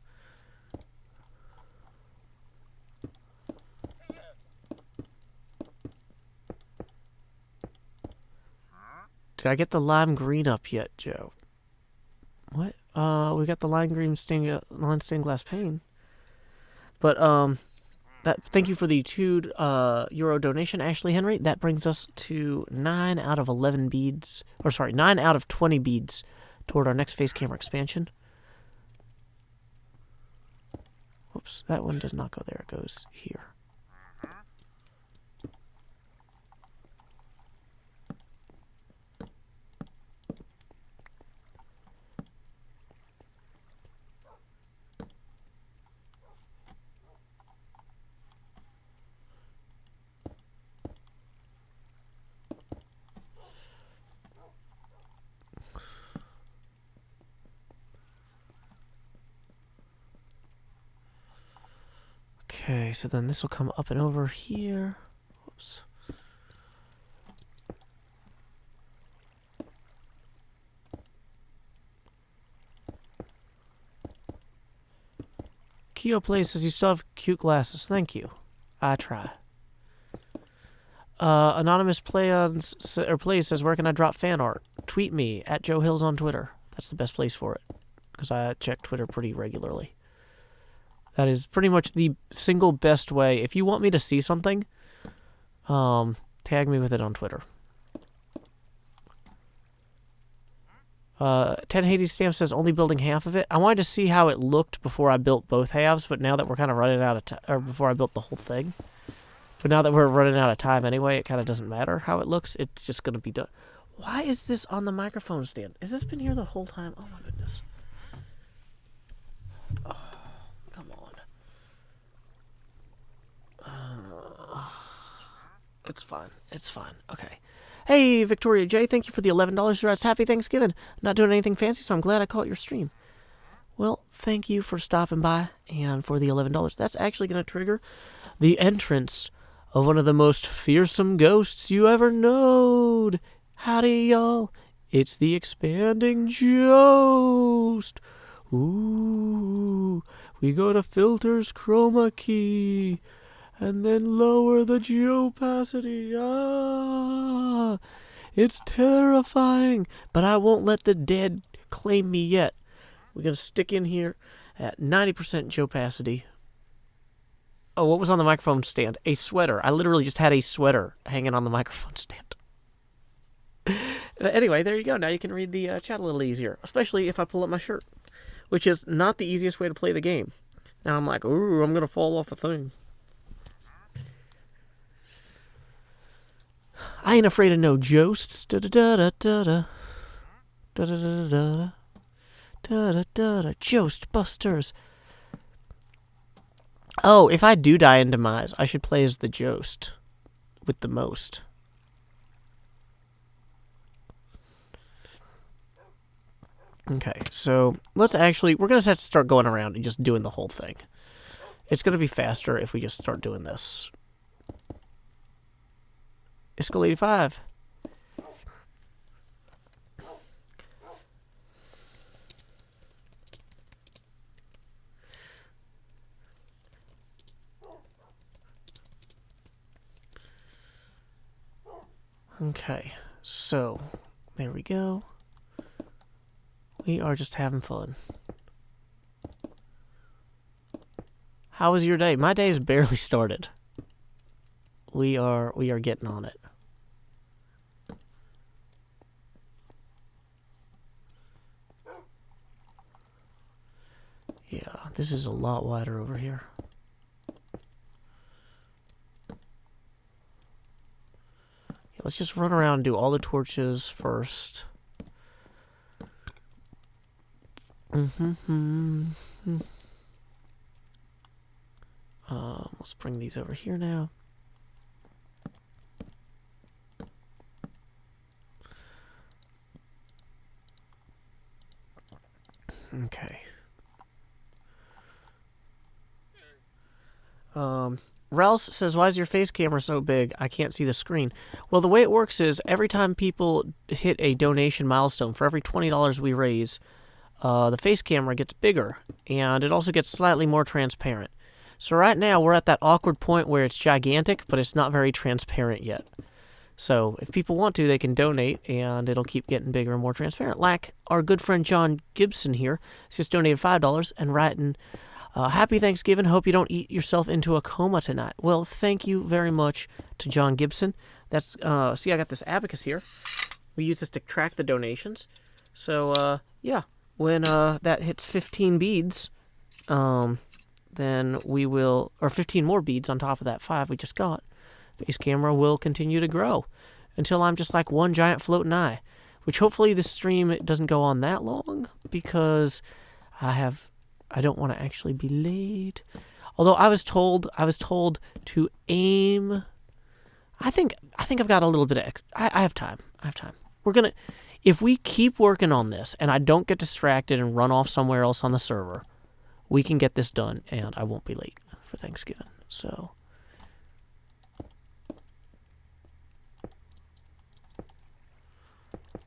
Did I get the lime green up yet, Joe? What? We got the lime green non-stained glass pane. But, thank you for the €2 donation, Ashley Henry. That brings us to 9 out of 11 beads, or sorry, 9 out of 20 beads toward our next face camera expansion. Whoops, that one does not go there. It goes here. Okay, so then this will come up and over here. Whoops. Keo Play says you still have cute glasses. Thank you. I try. Anonymous Play says, where can I drop fan art? Tweet me at Joe Hills on Twitter. That's the best place for it, because I check Twitter pretty regularly. That is pretty much the single best way. If you want me to see something, tag me with it on Twitter. 10 Hades Stamp says only building half of it. I wanted to see how it looked before I built both halves, but now that we're kind of running out of time, or before I built the whole thing. But now that we're running out of time anyway, it kind of doesn't matter how it looks. It's just going to be done. Why is this on the microphone stand? Has this been here the whole time? Oh my goodness. Oh, come on. It's fine. It's fine. Okay. Hey, Victoria J, thank you for the $11. It's Happy Thanksgiving. Not doing anything fancy, so I'm glad I caught your stream. Well, thank you for stopping by and for the $11. That's actually going to trigger the entrance of one of the most fearsome ghosts you ever knowed. Howdy, y'all. It's the Expanding Jost. Ooh, we go to Filters Chroma Key. And then lower the opacity. Ah, it's terrifying. But I won't let the dead claim me yet. We're going to stick in here at 90% opacity. Oh, what was on the microphone stand? A sweater. I literally just had a sweater hanging on the microphone stand. Anyway, there you go. Now you can read the chat a little easier. Especially if I pull up my shirt. which is not the easiest way to play the game. Now I'm like, ooh, I'm going to fall off the thing. I ain't afraid of no ghosts. Da-da-da-da-da-da. Da-da-da-da-da. Da-da-da-da. Ghost Busters. Oh, if I do die in Demise, I should play as the ghost with the most. Okay, so let's we're going to have to start going around and just doing the whole thing. It's going to be faster if we just start doing this. Iskel 85. Okay, so there we go. We are just having fun. How was your day? My day's barely started. We are getting on it. Yeah, this is a lot wider over here. Yeah, let's just run around and do all the torches first. Let's bring these over here now. Okay. Rouse says, why is your face camera so big? I can't see the screen. Well, the way it works is every time people hit a donation milestone, for every $20 we raise, the face camera gets bigger, and it also gets slightly more transparent. So right now, we're at that awkward point where it's gigantic, but it's not very transparent yet. So if people want to, they can donate, and it'll keep getting bigger and more transparent. Like our good friend John Gibson here, he's just donated $5 and writing, happy Thanksgiving, hope you don't eat yourself into a coma tonight. Well, thank you very much to John Gibson. That's see, I got this abacus here. We use this to track the donations. So, yeah, when that hits 15 beads, then we will, or 15 more beads on top of that 5 we just got, face camera will continue to grow until I'm just like one giant floating eye, which hopefully this stream doesn't go on that long because I don't want to actually be late. Although I was told to aim. I think I've got a little bit of I have time. We're gonna, if we keep working on this and I don't get distracted and run off somewhere else on the server, we can get this done and I won't be late for Thanksgiving. So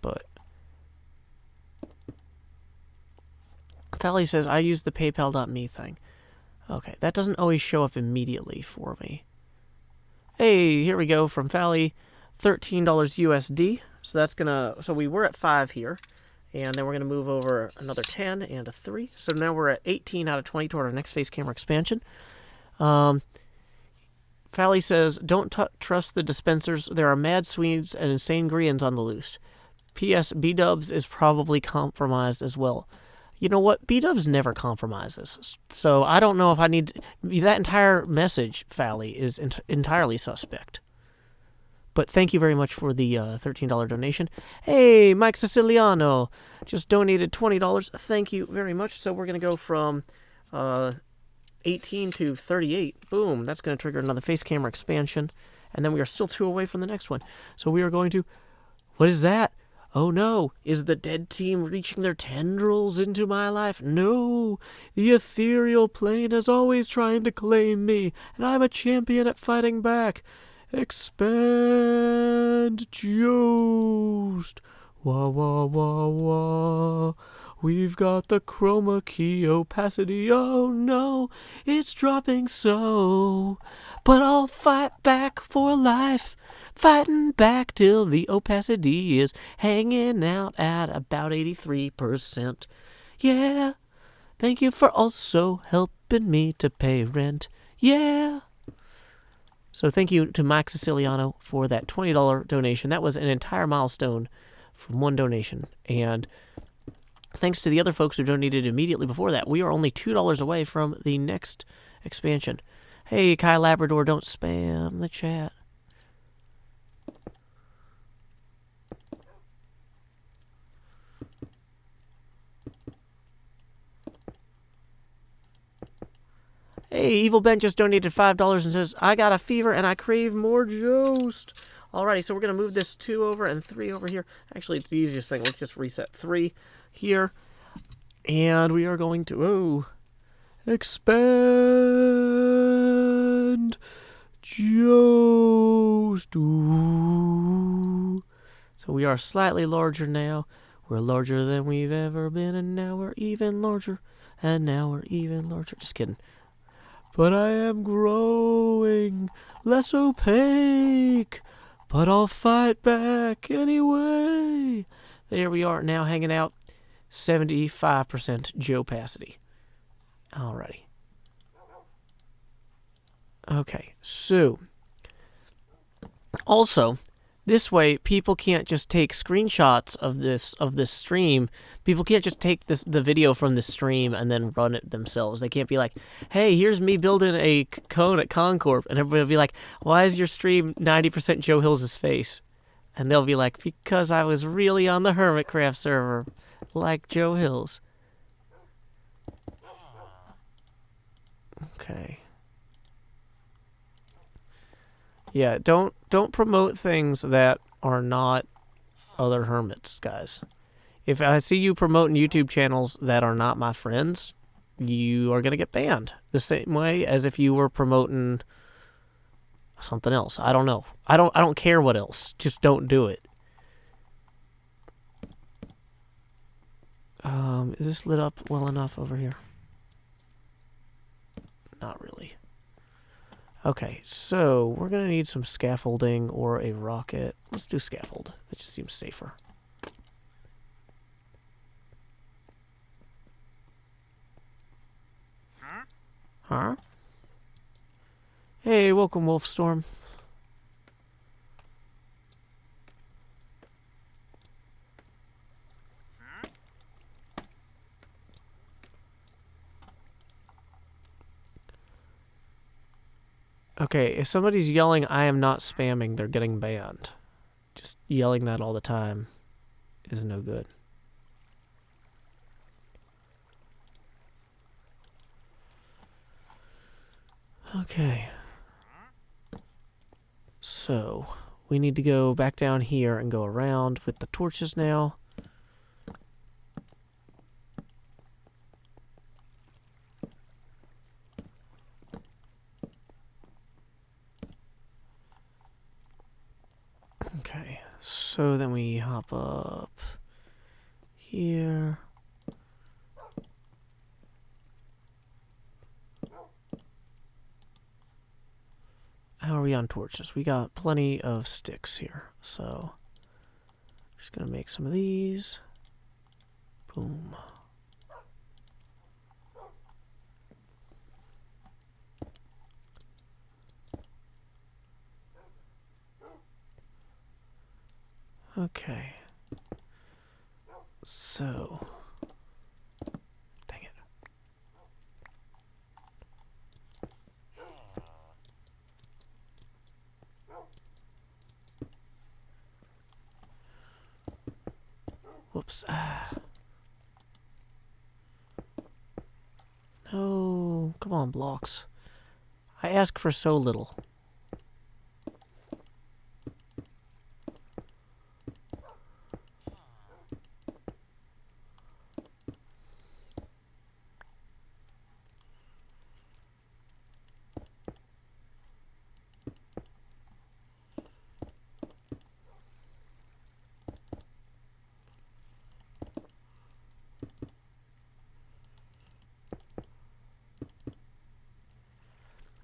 but Fally says, I use the PayPal.me thing. Okay, that doesn't always show up immediately for me. Hey, here we go from Fally, $13 USD. So that's gonna, so we were at 5 here, and then we're gonna move over another 10 and a 3. So now we're at 18 out of 20 toward our next face camera expansion. Fally says, don't trust the dispensers. There are mad Swedes and insane Koreans on the loose. P.S. B-Dubs is probably compromised as well. You know what? B-Dubs never compromises. So I don't know if I need to, that entire message, Fally, is entirely suspect. But thank you very much for the $13 donation. Hey, Mike Siciliano just donated $20. Thank you very much. So we're going to go from 18 to 38. Boom. That's going to trigger another face camera expansion. And then we are still 2 away from the next one. So we are going to... What is that? Oh no, is the dead team reaching their tendrils into my life? No, the ethereal plane is always trying to claim me, and I'm a champion at fighting back. Expand, Joost. Wah, wah, wah, wah. We've got the chroma key opacity. Oh no, it's dropping so. But I'll fight back for life. Fighting back till the opacity is hanging out at about 83%. Yeah, thank you for also helping me to pay rent. Yeah. So thank you to Mike Siciliano for that $20 donation. That was an entire milestone from one donation. And thanks to the other folks who donated immediately before that, we are only $2 away from the next expansion. Hey, Kai Labrador, don't spam the chat. Hey, Evil Ben just donated $5 and says, I got a fever and I crave more Joust. Alrighty, so we're going to move this 2 over and 3 over here. Actually, it's the easiest thing. Let's just reset 3 here. And we are going to, expand Joust. Ooh. So we are slightly larger now. We're larger than we've ever been, and now we're even larger. And now we're even larger. Just kidding. But I am growing less opaque. But I'll fight back anyway. There we are now hanging out. 75% Joe-pacity. Alrighty. Okay, so. Also, this way people can't just take screenshots of this stream. People can't just take the video from the stream and then run it themselves. They can't be like, hey, here's me building a cone at Concorp, and everybody will be like, why is your stream 90% Joe Hills' face? And they'll be like, because I was really on the Hermitcraft server, like Joe Hills. Okay. Yeah, don't promote things that are not other hermits, guys. If I see you promoting YouTube channels that are not my friends, you are going to get banned. The same way as if you were promoting something else. I don't know. I don't care what else. Just don't do it. Is this lit up well enough over here? Not really. Okay, so we're going to need some scaffolding or a rocket. Let's do scaffold. That just seems safer. Huh? Hey, welcome, Wolfstorm. Okay, if somebody's yelling, I am not spamming, they're getting banned. Just yelling that all the time is no good. Okay. So, we need to go back down here and go around with the torches now. Okay, so then we hop up here. How are we on torches? We got plenty of sticks here, so just gonna make some of these. Boom. Okay. So, dang it. Whoops. No, come on, blocks. I ask for so little.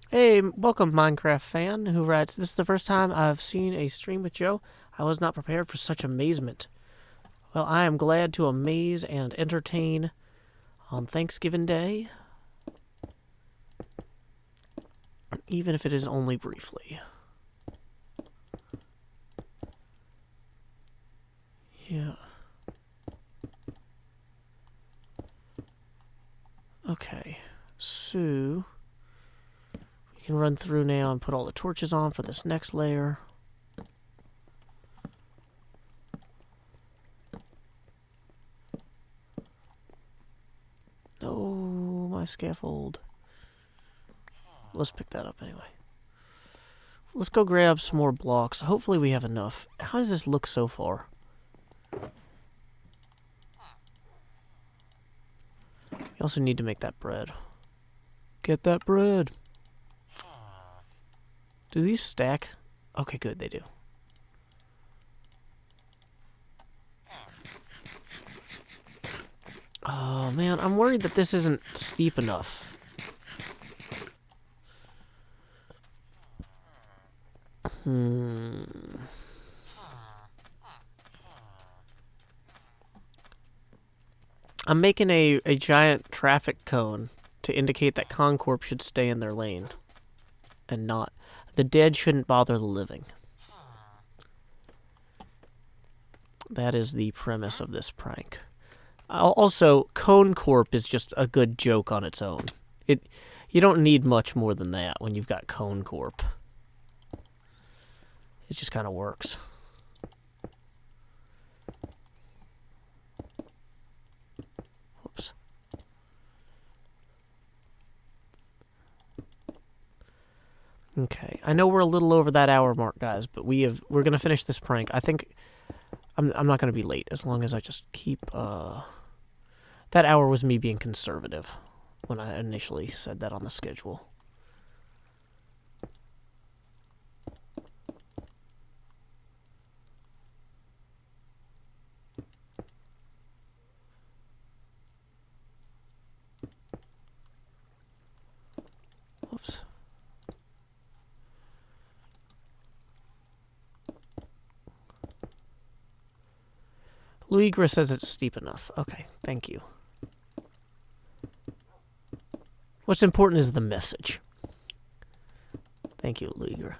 Hey, welcome Minecraft fan who writes, this is the first time I've seen a stream with Joe. I was not prepared for such amazement. Well, I am glad to amaze and entertain on Thanksgiving Day, even if it is only briefly. Yeah. can run through now and put all the torches on for this next layer. No, my scaffold. Let's pick that up anyway. Let's go grab some more blocks. Hopefully we have enough. How does this look so far? You also need to make that bread. Get that bread. Do these stack? Okay, good, they do. Oh, man, I'm worried that this isn't steep enough. I'm making a giant traffic cone to indicate that Concorp should stay in their lane. And not... The dead shouldn't bother the living. That is the premise of this prank. Also, Cone Corp is just a good joke on its own. You don't need much more than that when you've got Cone Corp. It just kind of works. Whoops. Okay, I know we're a little over that hour mark, guys, but we're gonna finish this prank. I think I'm not gonna be late as long as I just keep. That hour was me being conservative when I initially said that on the schedule. Whoops. Luigra says it's steep enough. Okay, thank you. What's important is the message. Thank you, Luigra.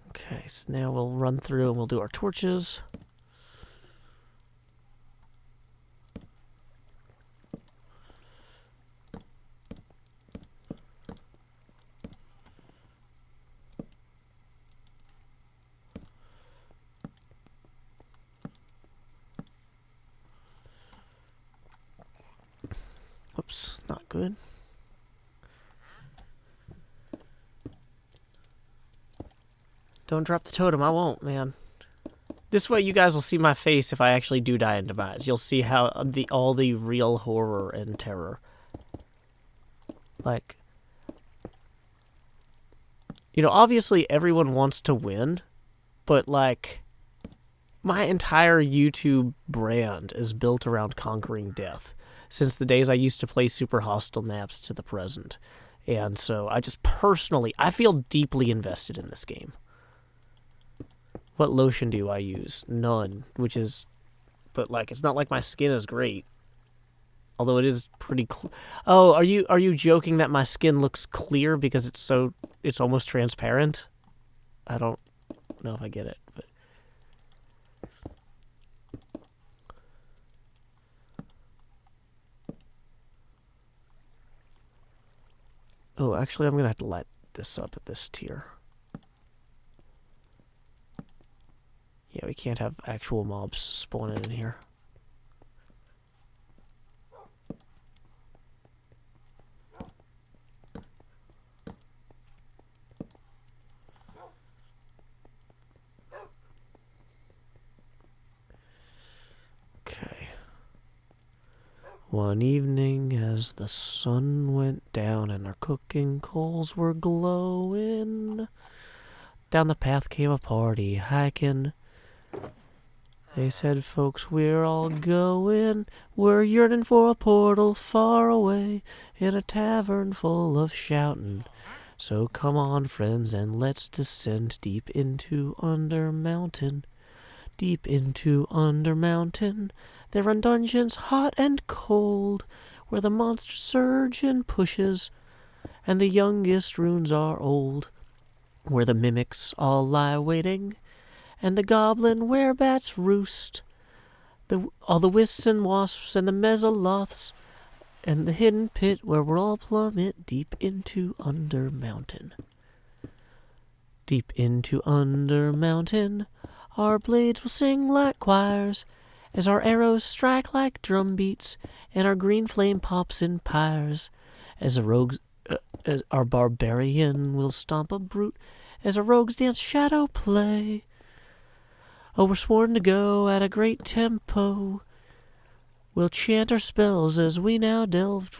Okay, so now we'll run through and we'll do our torches. Whoops, not good. Don't drop the totem, I won't, man. This way you guys will see my face if I actually do die and demise. You'll see how all the real horror and terror. Like, you know, obviously everyone wants to win, but like, my entire YouTube brand is built around conquering death. Since the days I used to play super hostile maps to the present. And so I just personally, I feel deeply invested in this game. What lotion do I use? None, which is, but like, it's not like my skin is great. Although it is pretty oh, are you joking that my skin looks clear because it's almost transparent? I don't know if I get it, but. Oh, actually, I'm going to have to light this up at this tier. Yeah, we can't have actual mobs spawning in here. Okay. One evening as the sun went down and our cooking coals were glowing, down the path came a party hiking. They said, folks, we're all going, we're yearning for a portal far away in a tavern full of shouting. So come on, friends, and let's descend deep into Under Mountain. Deep into Under Mountain, there run dungeons hot and cold, where the monster surge and pushes, and the youngest runes are old, where the mimics all lie waiting, and the goblin werebats roost. All the wisps and wasps and the mezzoloths and the hidden pit where we'll all plummet deep into Under Mountain. Deep into Under Mountain, our blades will sing like choirs as our arrows strike like drum beats and our green flame pops in pyres. As our barbarian will stomp a brute as our rogues dance shadow play. Oh, we're sworn to go at a great tempo. We'll chant our spells as we now delve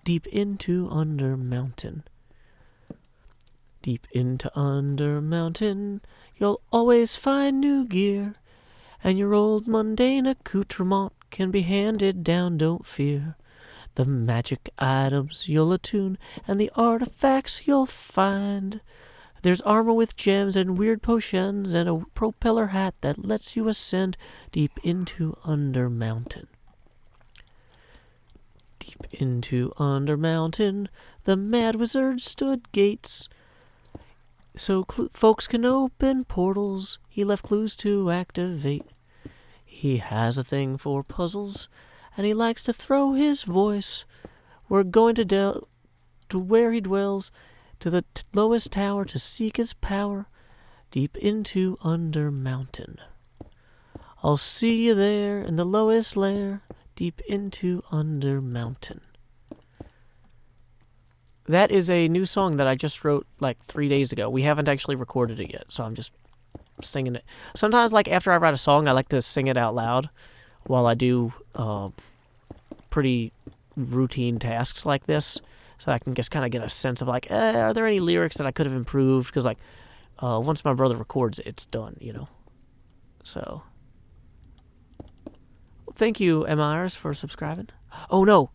deep into Under Mountain. Deep into Under Mountain, you'll always find new gear, and your old mundane accoutrement can be handed down, don't fear. The magic items you'll attune, and the artifacts you'll find. There's armor with gems and weird potions, and a propeller hat that lets you ascend deep into Under Mountain. Deep into Under Mountain, the Mad Wizard stood gates, so folks can open portals. He left clues to activate. He has a thing for puzzles, and he likes to throw his voice. We're going to where he dwells, to the lowest tower to seek his power, deep into Under Mountain. I'll see you there in the lowest lair, deep into Under Mountain. That is a new song that I just wrote like 3 days ago. We haven't actually recorded it yet, so I'm just singing it. Sometimes, like, after I write a song, I like to sing it out loud while I do pretty routine tasks like this, so I can just kind of get a sense of, like, are there any lyrics that I could have improved? Because, like, once my brother records it, it's done, you know. So, thank you, Myers, for subscribing. Oh, no.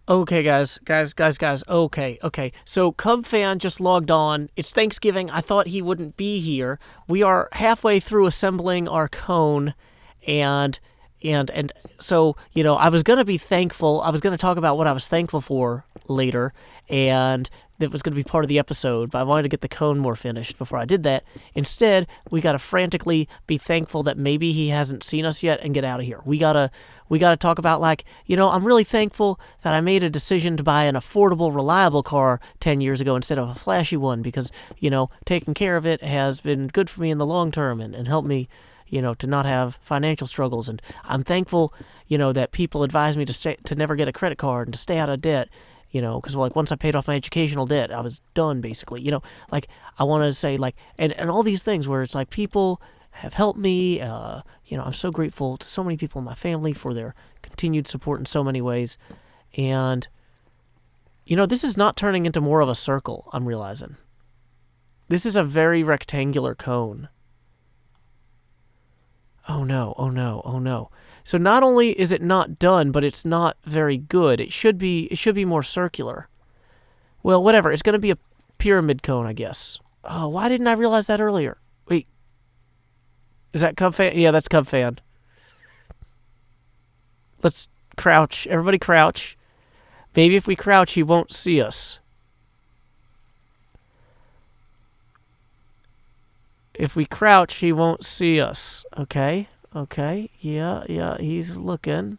Okay, guys. Okay. So, Cub Fan just logged on. It's Thanksgiving. I thought he wouldn't be here. We are halfway through assembling our cone, and so, you know, I was going to be thankful. I was going to talk about what I was thankful for later, and that was going to be part of the episode, but I wanted to get the cone more finished before I did that. Instead, we got to frantically be thankful that maybe he hasn't seen us yet and get out of here. We got to talk about, like, you know, I'm really thankful that I made a decision to buy an affordable, reliable car 10 years ago instead of a flashy one because, you know, taking care of it has been good for me in the long term and helped me, you know, to not have financial struggles. And I'm thankful, you know, that people advise me to never get a credit card and to stay out of debt, you know, because, like, once I paid off my educational debt, I was done, basically. You know, like, I want to say, like, and all these things where it's like people have helped me. You know, I'm so grateful to so many people in my family for their continued support in so many ways. And, you know, this is not turning into more of a circle, I'm realizing. This is a very rectangular cone. Oh no. So not only is it not done, but it's not very good. It should be more circular. Well, whatever. It's going to be a pyramid cone, I guess. Oh, why didn't I realize that earlier? Wait. Is that Cub Fan? Yeah, that's Cub Fan. Let's crouch. Everybody crouch. Maybe if we crouch, he won't see us. If we crouch, he won't see us. Okay. Yeah, he's looking.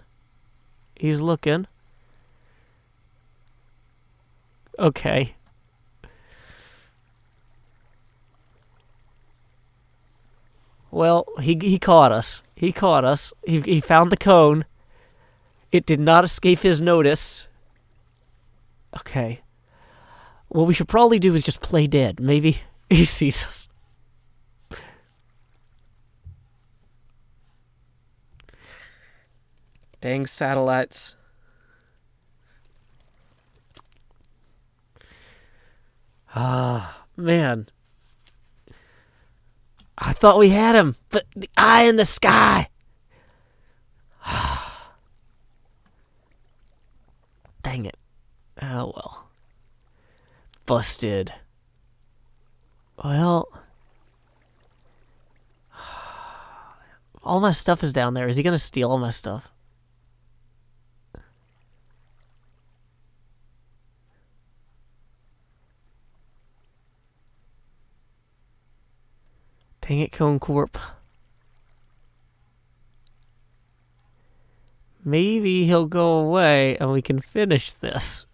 Okay. Well, he caught us. He found the cone. It did not escape his notice. Okay. What we should probably do is just play dead. Maybe he sees us. Dang satellites. Ah, man. I thought we had him, but the eye in the sky. Dang it. Oh, well. Busted. Well, All my stuff is down there. Is he gonna steal all my stuff? Dang it, Cone Corp. Maybe he'll go away and we can finish this.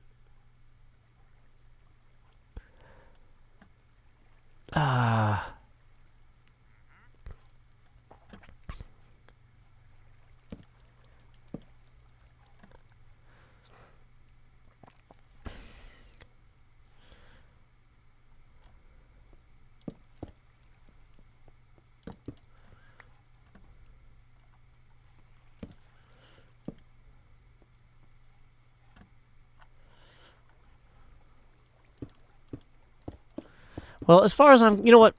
Well, as far as I'm... You know what?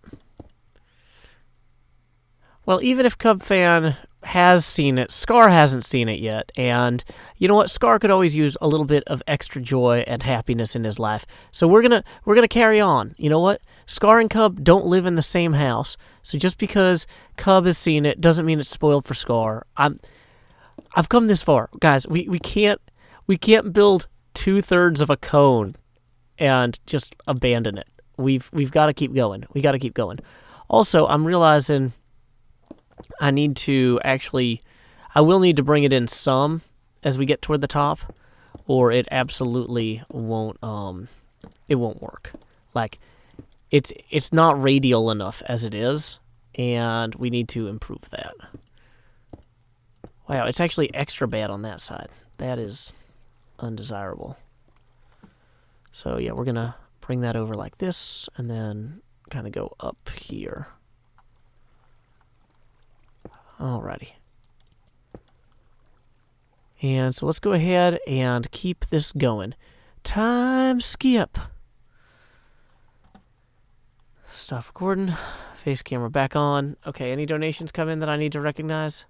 Well, even if Cub Fan has seen it, Scar hasn't seen it yet. And you know what? Scar could always use a little bit of extra joy and happiness in his life. So we're gonna carry on. You know what? Scar and Cub don't live in the same house. So just because Cub has seen it doesn't mean it's spoiled for Scar. I've come this far. Guys, we can't build 2/3 of a cone and just abandon it. We've got to keep going. We got to keep going. Also, I'm realizing I need to actually... I will need to bring it in some as we get toward the top, or it absolutely won't... it won't work. Like, it's not radial enough as it is, and we need to improve that. Wow, it's actually extra bad on that side. That is undesirable. So, yeah, we're going to bring that over like this, and then kind of go up here. Alrighty. And so let's go ahead and keep this going. Time skip. Stop recording. Face camera back on. Okay, any donations come in that I need to recognize?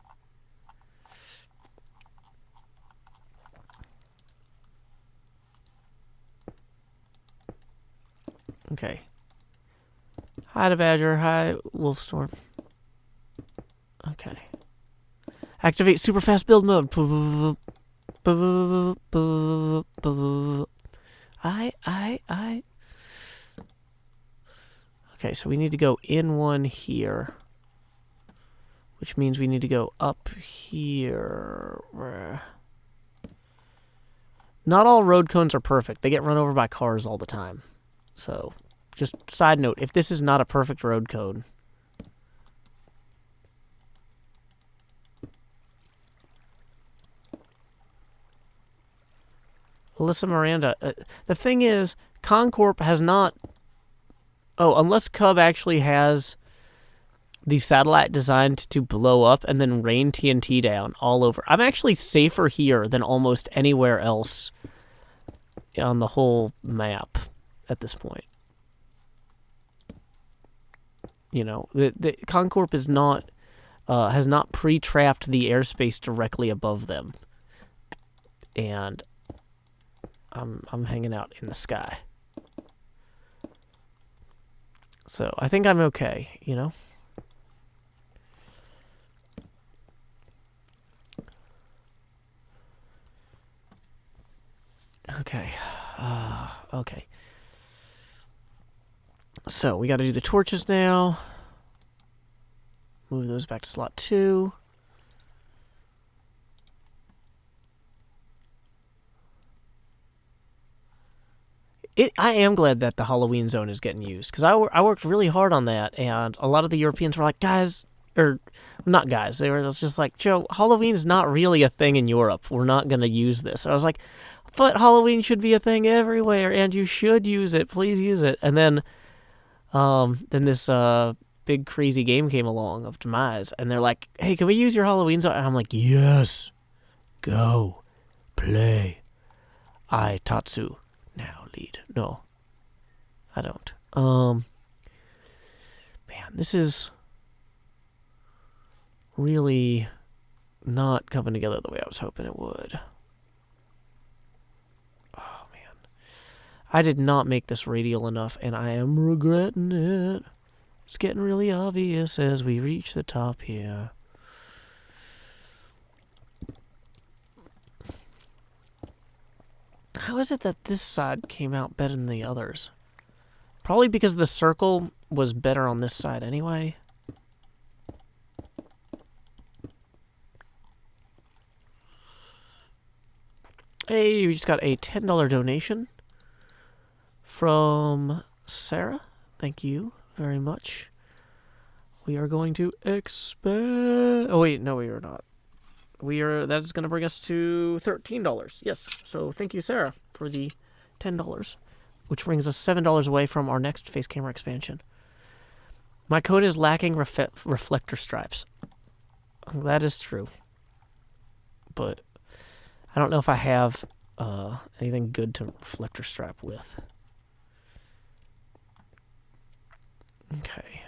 Okay. Hi to Badger. Hi, Wolfstorm. Okay. Activate super fast build mode. I. Okay, so we need to go in one here. Which means we need to go up here. Not all road cones are perfect. They get run over by cars all the time. So, just side note, if this is not a perfect road cone... Alyssa Miranda, the thing is, Concorp has not... Oh, unless Cub actually has the satellite designed to blow up and then rain TNT down all over. I'm actually safer here than almost anywhere else on the whole map at this point. You know, the Concorp is not has not pre-trapped the airspace directly above them, and I'm hanging out in the sky. So I think I'm okay, you know. Okay. Okay. So, we got to do the torches now. Move those back to slot 2. I am glad that the Halloween zone is getting used, because I worked really hard on that, and a lot of the Europeans were like, guys, or not guys, they were just like, Joe, Halloween is not really a thing in Europe. We're not going to use this. And I was like, but Halloween should be a thing everywhere, and you should use it. Please use it. And then this big crazy game came along of Demise, and they're like, hey, can we use your Halloween zone? And I'm like, yes, go, play. I, Tatsu, now lead. No, I don't. Man, this is really not coming together the way I was hoping it would. Oh, man. I did not make this radial enough, and I am regretting it. It's getting really obvious as we reach the top here. How is it that this side came out better than the others? Probably because the circle was better on this side anyway. Hey, we just got a $10 donation from Sarah. Thank you very much. We are going to expand. Oh wait, no, we are not. That is going to bring us to $13. Yes. So thank you, Sarah, for the $10, which brings us $7 away from our next face camera expansion. My code is lacking reflector stripes. That is true, but I don't know if I have anything good to reflector stripe with. Okay.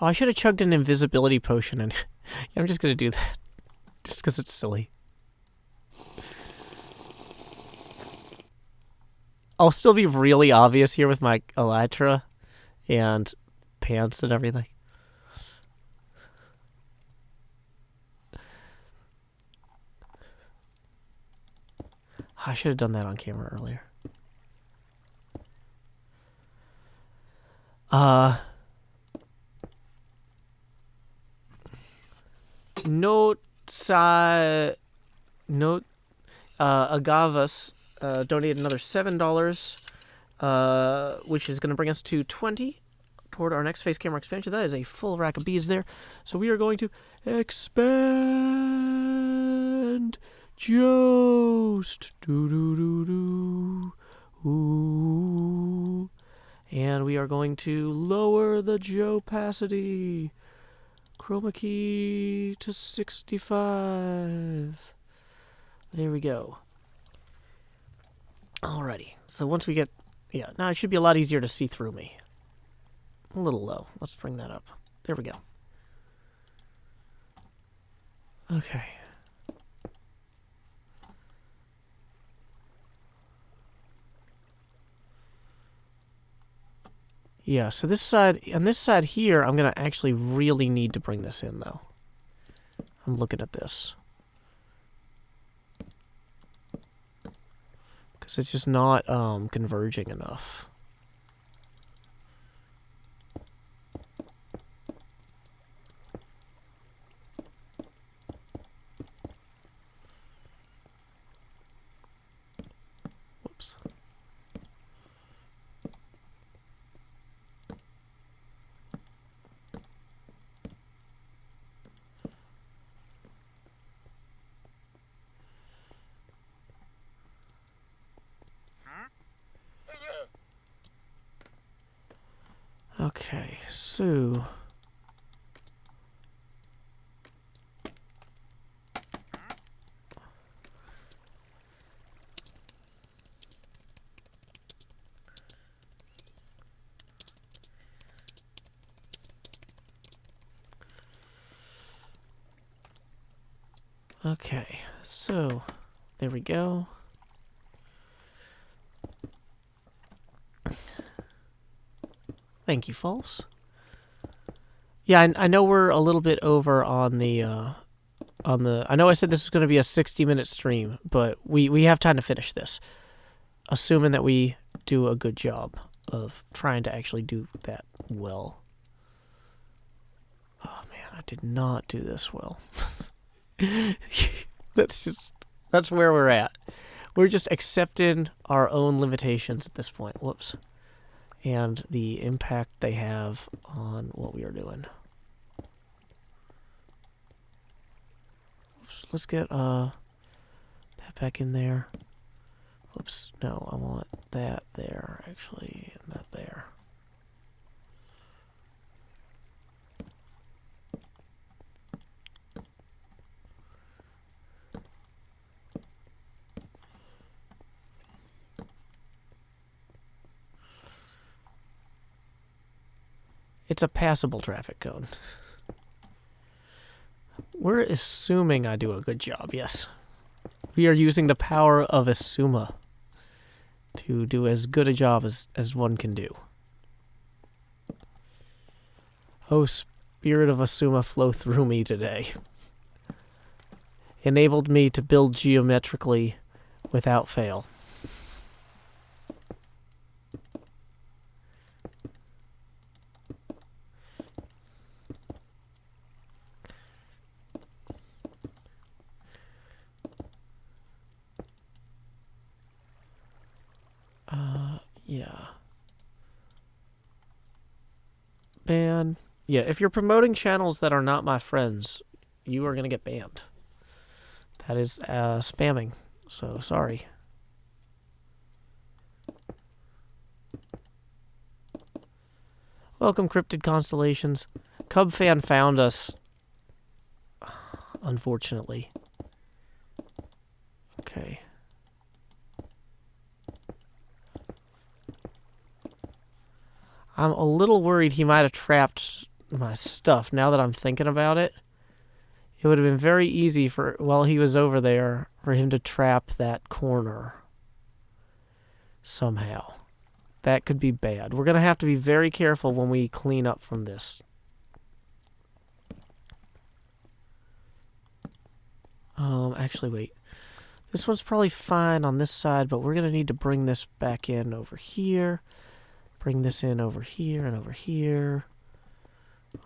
Oh, I should have chugged an invisibility potion, and yeah, I'm just gonna do that, just because it's silly. I'll still be really obvious here with my elytra and pants and everything. I should have done that on camera earlier. Agavas donated another $7, which is going to bring us to 20 toward our next face camera expansion. That is a full rack of beads there. So we are going to expand Jost. Do. Ooh. And we are going to lower the opacity. Chroma key to 65. There we go. Alrighty. So once we get... Yeah, now it should be a lot easier to see through me. A little low. Let's bring that up. There we go. Okay. Yeah, so this side, on this side here, I'm going to actually really need to bring this in, though. I'm looking at this. Because it's just not converging enough. Whoops. Okay, so... Okay, so there we go. Thank you, False. Yeah, I know we're a little bit over on the I know I said this is going to be a 60-minute stream, but we have time to finish this, assuming that we do a good job of trying to actually do that well. Oh man, I did not do this well. That's where we're at. We're just accepting our own limitations at this point. Whoops. And the impact they have on what we are doing. Oops, let's get that back in there. Whoops, no, I want that there, actually, and that there. It's a passable traffic cone. We're assuming I do a good job, yes. We are using the power of Asuma to do as good a job as one can do. Oh, spirit of Asuma, flow through me today. Enabled me to build geometrically without fail. Yeah. Ban. Yeah, if you're promoting channels that are not my friends, you are going to get banned. That is spamming, so sorry. Welcome, Cryptid Constellations. Cub fan found us, unfortunately. Okay. I'm a little worried he might have trapped my stuff. Now that I'm thinking about it, it would have been very easy for, while he was over there, for him to trap that corner somehow. That could be bad. We're going to have to be very careful when we clean up from this. Actually, wait. This one's probably fine on this side, but we're going to need to bring this back in over here. Bring this in over here and over here.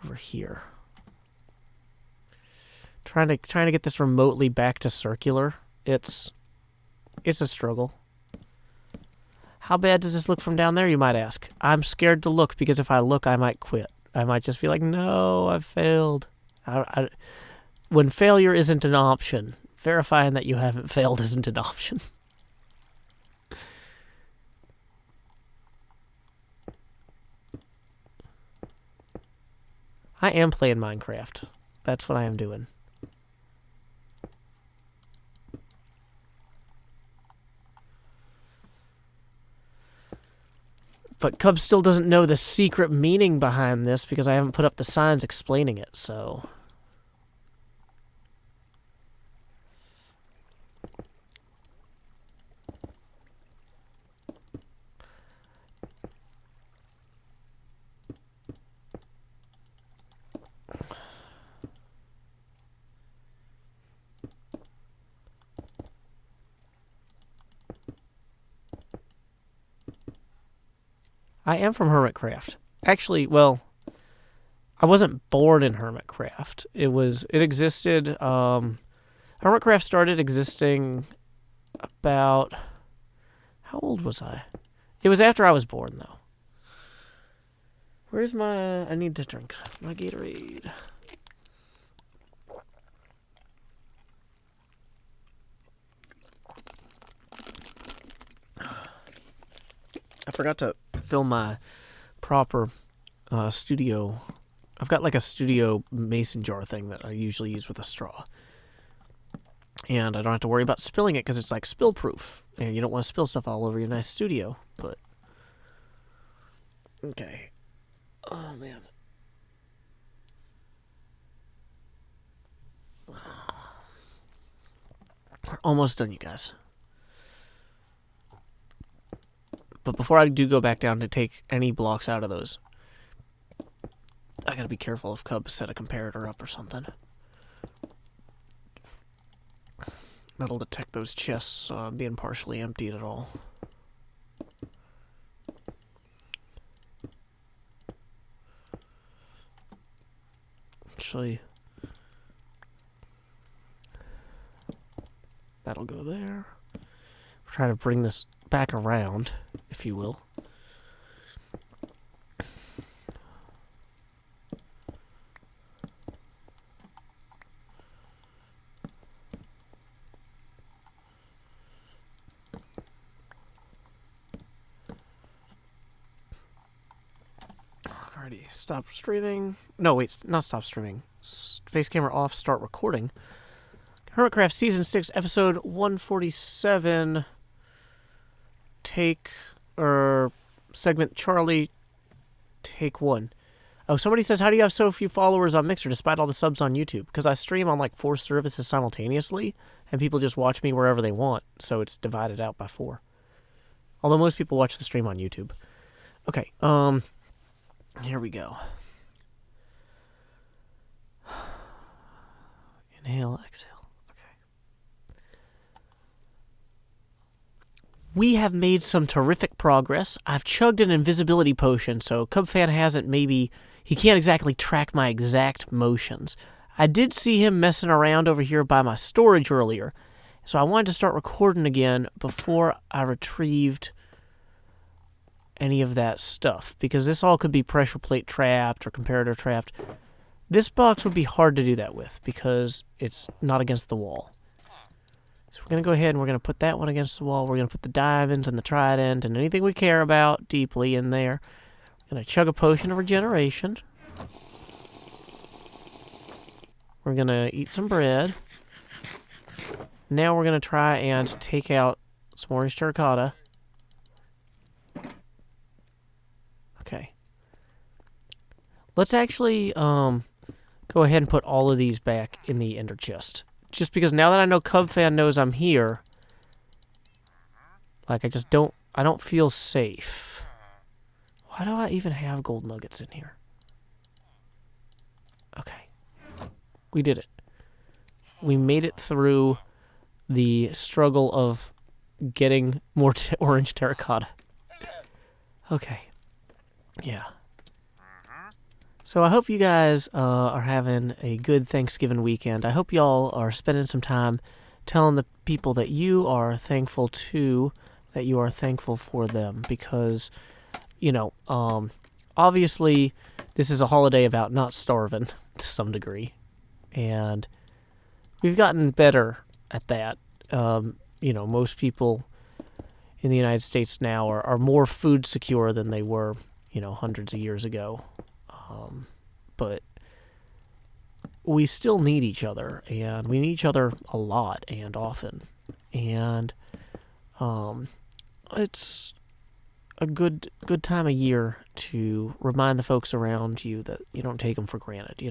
Over here. Trying to get this remotely back to circular. It's a struggle. How bad does this look from down there, you might ask? I'm scared to look, because if I look, I might quit. I might just be like, no, I've failed. When failure isn't an option, verifying that you haven't failed isn't an option. I am playing Minecraft. That's what I am doing. But Cub still doesn't know the secret meaning behind this because I haven't put up the signs explaining it, so... I am from Hermitcraft. Actually, well, I wasn't born in Hermitcraft. It existed, Hermitcraft started existing about, how old was I? It was after I was born, though. Where's my, I need to drink my Gatorade. I forgot to fill my proper studio. I've got like a studio mason jar thing that I usually use with a straw. And I don't have to worry about spilling it because it's like spill proof. And you don't want to spill stuff all over your nice studio. But, okay. Oh, man. We're almost done, you guys. But before I do go back down to take any blocks out of those, I gotta be careful if Cub set a comparator up or something. That'll detect those chests being partially emptied at all. Actually, that'll go there. Try to bring this back around, if you will. Alrighty, stop streaming. No, wait, not stop streaming. Face camera off, start recording. Hermitcraft Season 6, Episode 147. Segment Charlie, take 1. Oh, somebody says, how do you have so few followers on Mixer despite all the subs on YouTube? Because I stream on like 4 services simultaneously, and people just watch me wherever they want, so it's divided out by 4. Although most people watch the stream on YouTube. Okay, here we go. Inhale, exhale. Okay. We have made some terrific progress. I've chugged an invisibility potion, so Cubfan hasn't he can't exactly track my exact motions. I did see him messing around over here by my storage earlier, so I wanted to start recording again before I retrieved any of that stuff, because this all could be pressure plate trapped or comparator trapped. This box would be hard to do that with because it's not against the wall. So we're going to go ahead and we're going to put that one against the wall. We're going to put the diamonds and the trident and anything we care about deeply in there. We're going to chug a potion of regeneration. We're going to eat some bread. Now we're going to try and take out some orange terracotta. Okay. Let's actually go ahead and put all of these back in the ender chest. Just because now that I know Cubfan knows I'm here, like I don't feel safe. Why do I even have gold nuggets in here? Okay. We did it. We made it through the struggle of getting more orange terracotta. Okay. Yeah. So I hope you guys are having a good Thanksgiving weekend. I hope y'all are spending some time telling the people that you are thankful to, that you are thankful for them, because, obviously this is a holiday about not starving to some degree, and we've gotten better at that. Most people in the United States now are more food secure than they were, hundreds of years ago. But we still need each other, and we need each other a lot and often. And it's a good time of year to remind the folks around you that you don't take them for granted,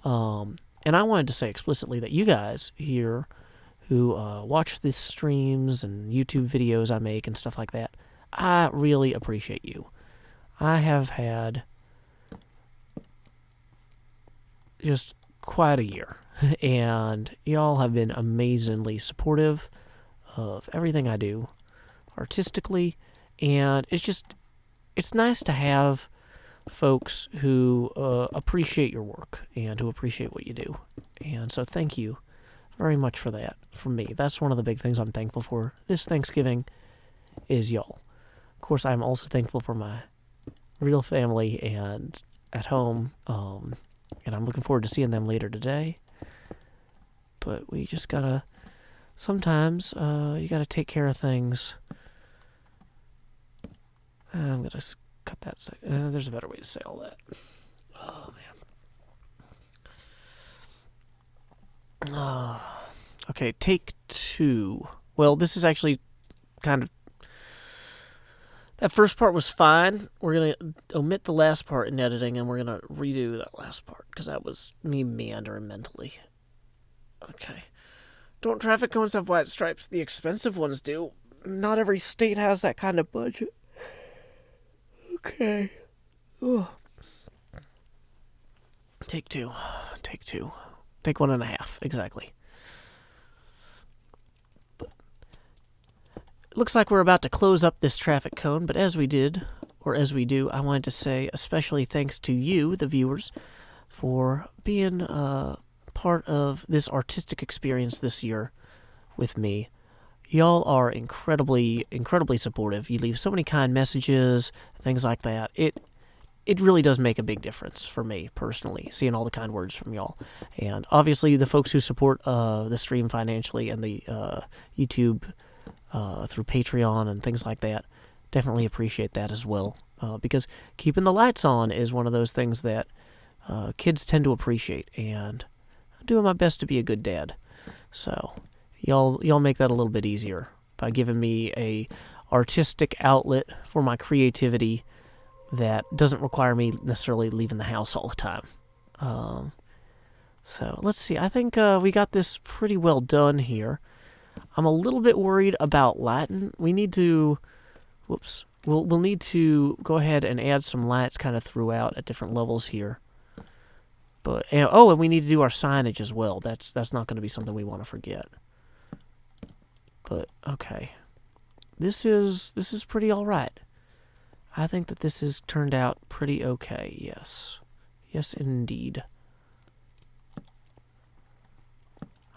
And I wanted to say explicitly that you guys here who watch these streams and YouTube videos I make and stuff like that, I really appreciate you. I have had just quite a year, and y'all have been amazingly supportive of everything I do artistically, and it's nice to have folks who appreciate your work and who appreciate what you do. And so thank you very much for that from me. That's one of the big things I'm thankful for this Thanksgiving is y'all. Of course, I'm also thankful for my real family and at home, and I'm looking forward to seeing them later today. But we just gotta, sometimes, you gotta take care of things. I'm gonna cut that. There's a better way to say all that. Oh, man. Okay, take 2. Well, this is actually kind of... That first part was fine. We're going to omit the last part in editing, and we're going to redo that last part, because that was me meandering mentally. Okay. Don't traffic cones have white stripes? The expensive ones do. Not every state has that kind of budget. Okay. Ugh. Take 2. Take 2. Take 1.5, exactly. Looks like we're about to close up this traffic cone, but as we do, I wanted to say especially thanks to you, the viewers, for being part of this artistic experience this year with me. Y'all are incredibly, incredibly supportive. You leave so many kind messages, things like that. It really does make a big difference for me, personally, seeing all the kind words from y'all. And obviously, the folks who support the stream financially and the YouTube through Patreon and things like that, definitely appreciate that as well. Because keeping the lights on is one of those things that kids tend to appreciate, and I'm doing my best to be a good dad. So y'all make that a little bit easier by giving me a artistic outlet for my creativity that doesn't require me necessarily leaving the house all the time. So let's see. I think we got this pretty well done here. I'm a little bit worried about Latin. We need to... Whoops. We'll need to go ahead and add some lights kind of throughout at different levels here. But and we need to do our signage as well. That's not going to be something we want to forget. But okay, this is pretty all right. I think that this has turned out pretty okay. Yes, indeed.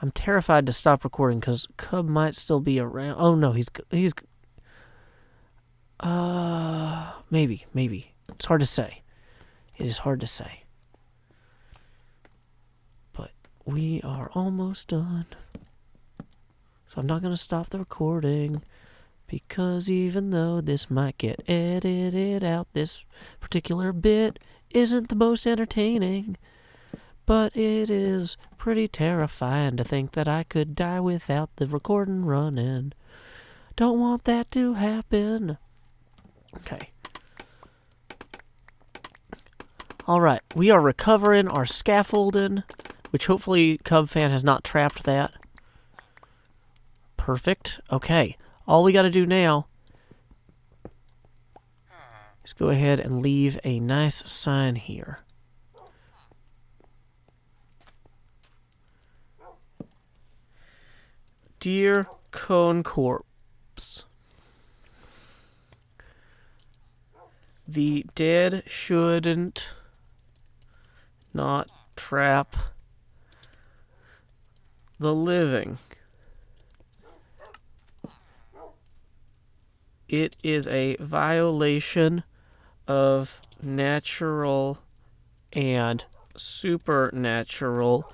I'm terrified to stop recording because Cub might still be around. Oh no, he's maybe. It's hard to say. It is hard to say. But we are almost done. So I'm not going to stop the recording because even though this might get edited out, this particular bit isn't the most entertaining. But it is pretty terrifying to think that I could die without the recording running. Don't want that to happen. Okay. Alright, we are recovering our scaffolding, which hopefully Cub Fan has not trapped that. Perfect. Okay. All we got to do now is go ahead and leave a nice sign here. Dear Cone Corpse, the dead shouldn't not trap the living. It is a violation of natural and supernatural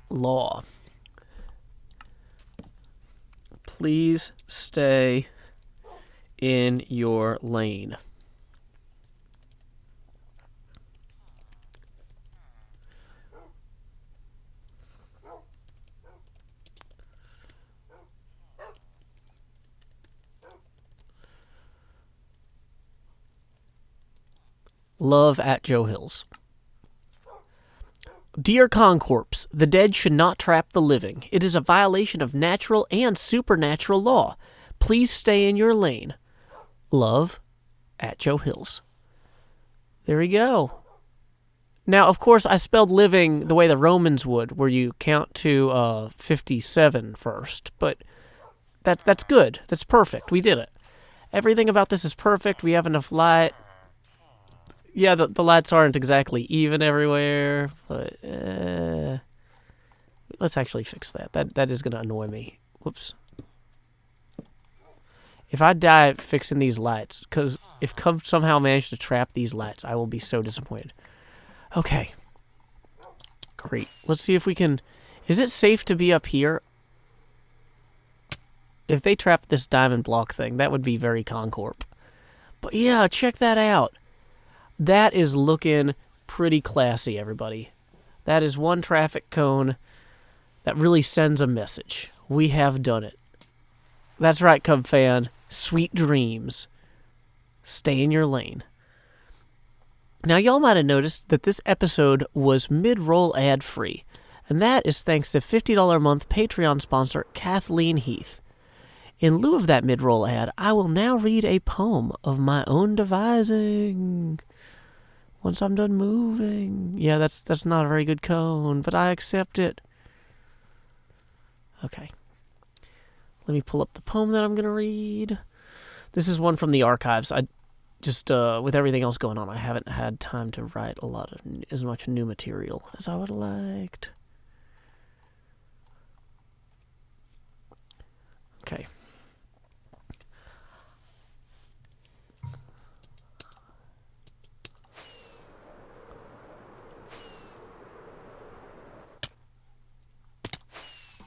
law. Please stay in your lane. Love at Joe Hills. Dear Concorpse, the dead should not trap the living. It is a violation of natural and supernatural law. Please stay in your lane. Love at Joe Hills. There we go. Now, of course, I spelled living the way the Romans would, where you count to 57 first. But that's good. That's perfect. We did it. Everything about this is perfect. We have enough light. Yeah, the lights aren't exactly even everywhere, but let's actually fix that. That is going to annoy me. Whoops. If I die fixing these lights, because if Cub somehow managed to trap these lights, I will be so disappointed. Okay. Great. Let's see if we can... Is it safe to be up here? If they trap this diamond block thing, that would be very Concorp. But yeah, check that out. That is looking pretty classy, everybody. That is one traffic cone that really sends a message. We have done it. That's right, Cub Fan. Sweet dreams. Stay in your lane. Now, y'all might have noticed that this episode was mid-roll ad-free, and that is thanks to $50 a month Patreon sponsor Kathleen Heath. In lieu of that mid-roll ad, I will now read a poem of my own devising. Once I'm done moving. Yeah, that's not a very good cone, but I accept it. Okay. Let me pull up the poem that I'm going to read. This is one from the archives. I just, with everything else going on, I haven't had time to write as much new material as I would have liked. Okay.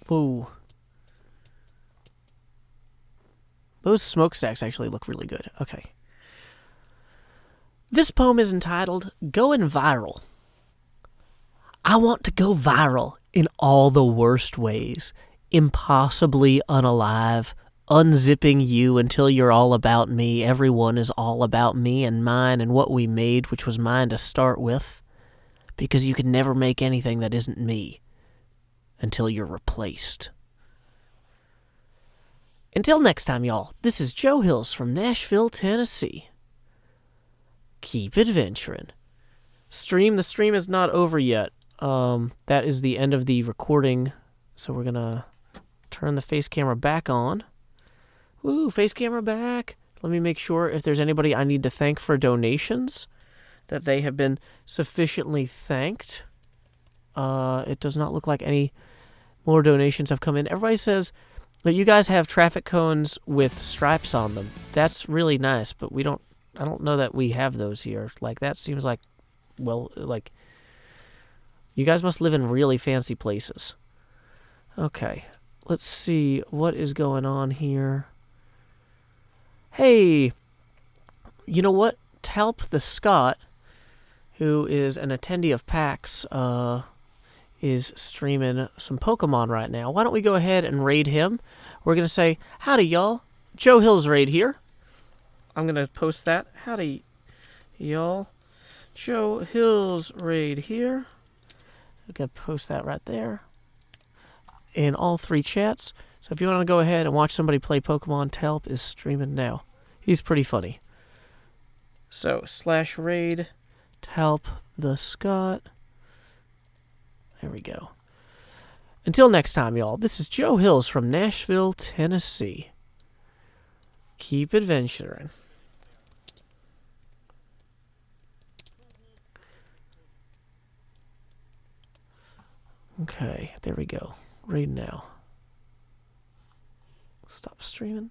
Whoa. Those smokestacks actually look really good. Okay. This poem is entitled Going Viral. I want to go viral in all the worst ways. Impossibly unalive, unzipping you until you're all about me. Everyone is all about me and mine and what we made, which was mine to start with. Because you can never make anything that isn't me until you're replaced. Until next time, y'all, this is Joe Hills from Nashville, Tennessee. Keep adventuring. The stream is not over yet. That is the end of the recording. So we're going to turn the face camera back on. Woo, face camera back. Let me make sure if there's anybody I need to thank for donations, that they have been sufficiently thanked. It does not look like any more donations have come in. Everybody says that you guys have traffic cones with stripes on them. That's really nice, but I don't know that we have those here. Like, that seems like, well, like, you guys must live in really fancy places. Okay, let's see what is going on here. Hey, you know what? Talp the Scott, who is an attendee of PAX, is streaming some Pokemon right now. Why don't we go ahead and raid him? We're going to say, howdy, y'all. Joe Hills raid here. I'm going to post that. Howdy, y'all. Joe Hills raid here. I'm going to post that right there in all 3 chats. So if you want to go ahead and watch somebody play Pokemon, Talp is streaming now. He's pretty funny. So, /raid Talp the Scott. There we go. Until next time, y'all, this is Joe Hills from Nashville, Tennessee. Keep adventuring. Okay, there we go. Raid now. Stop streaming.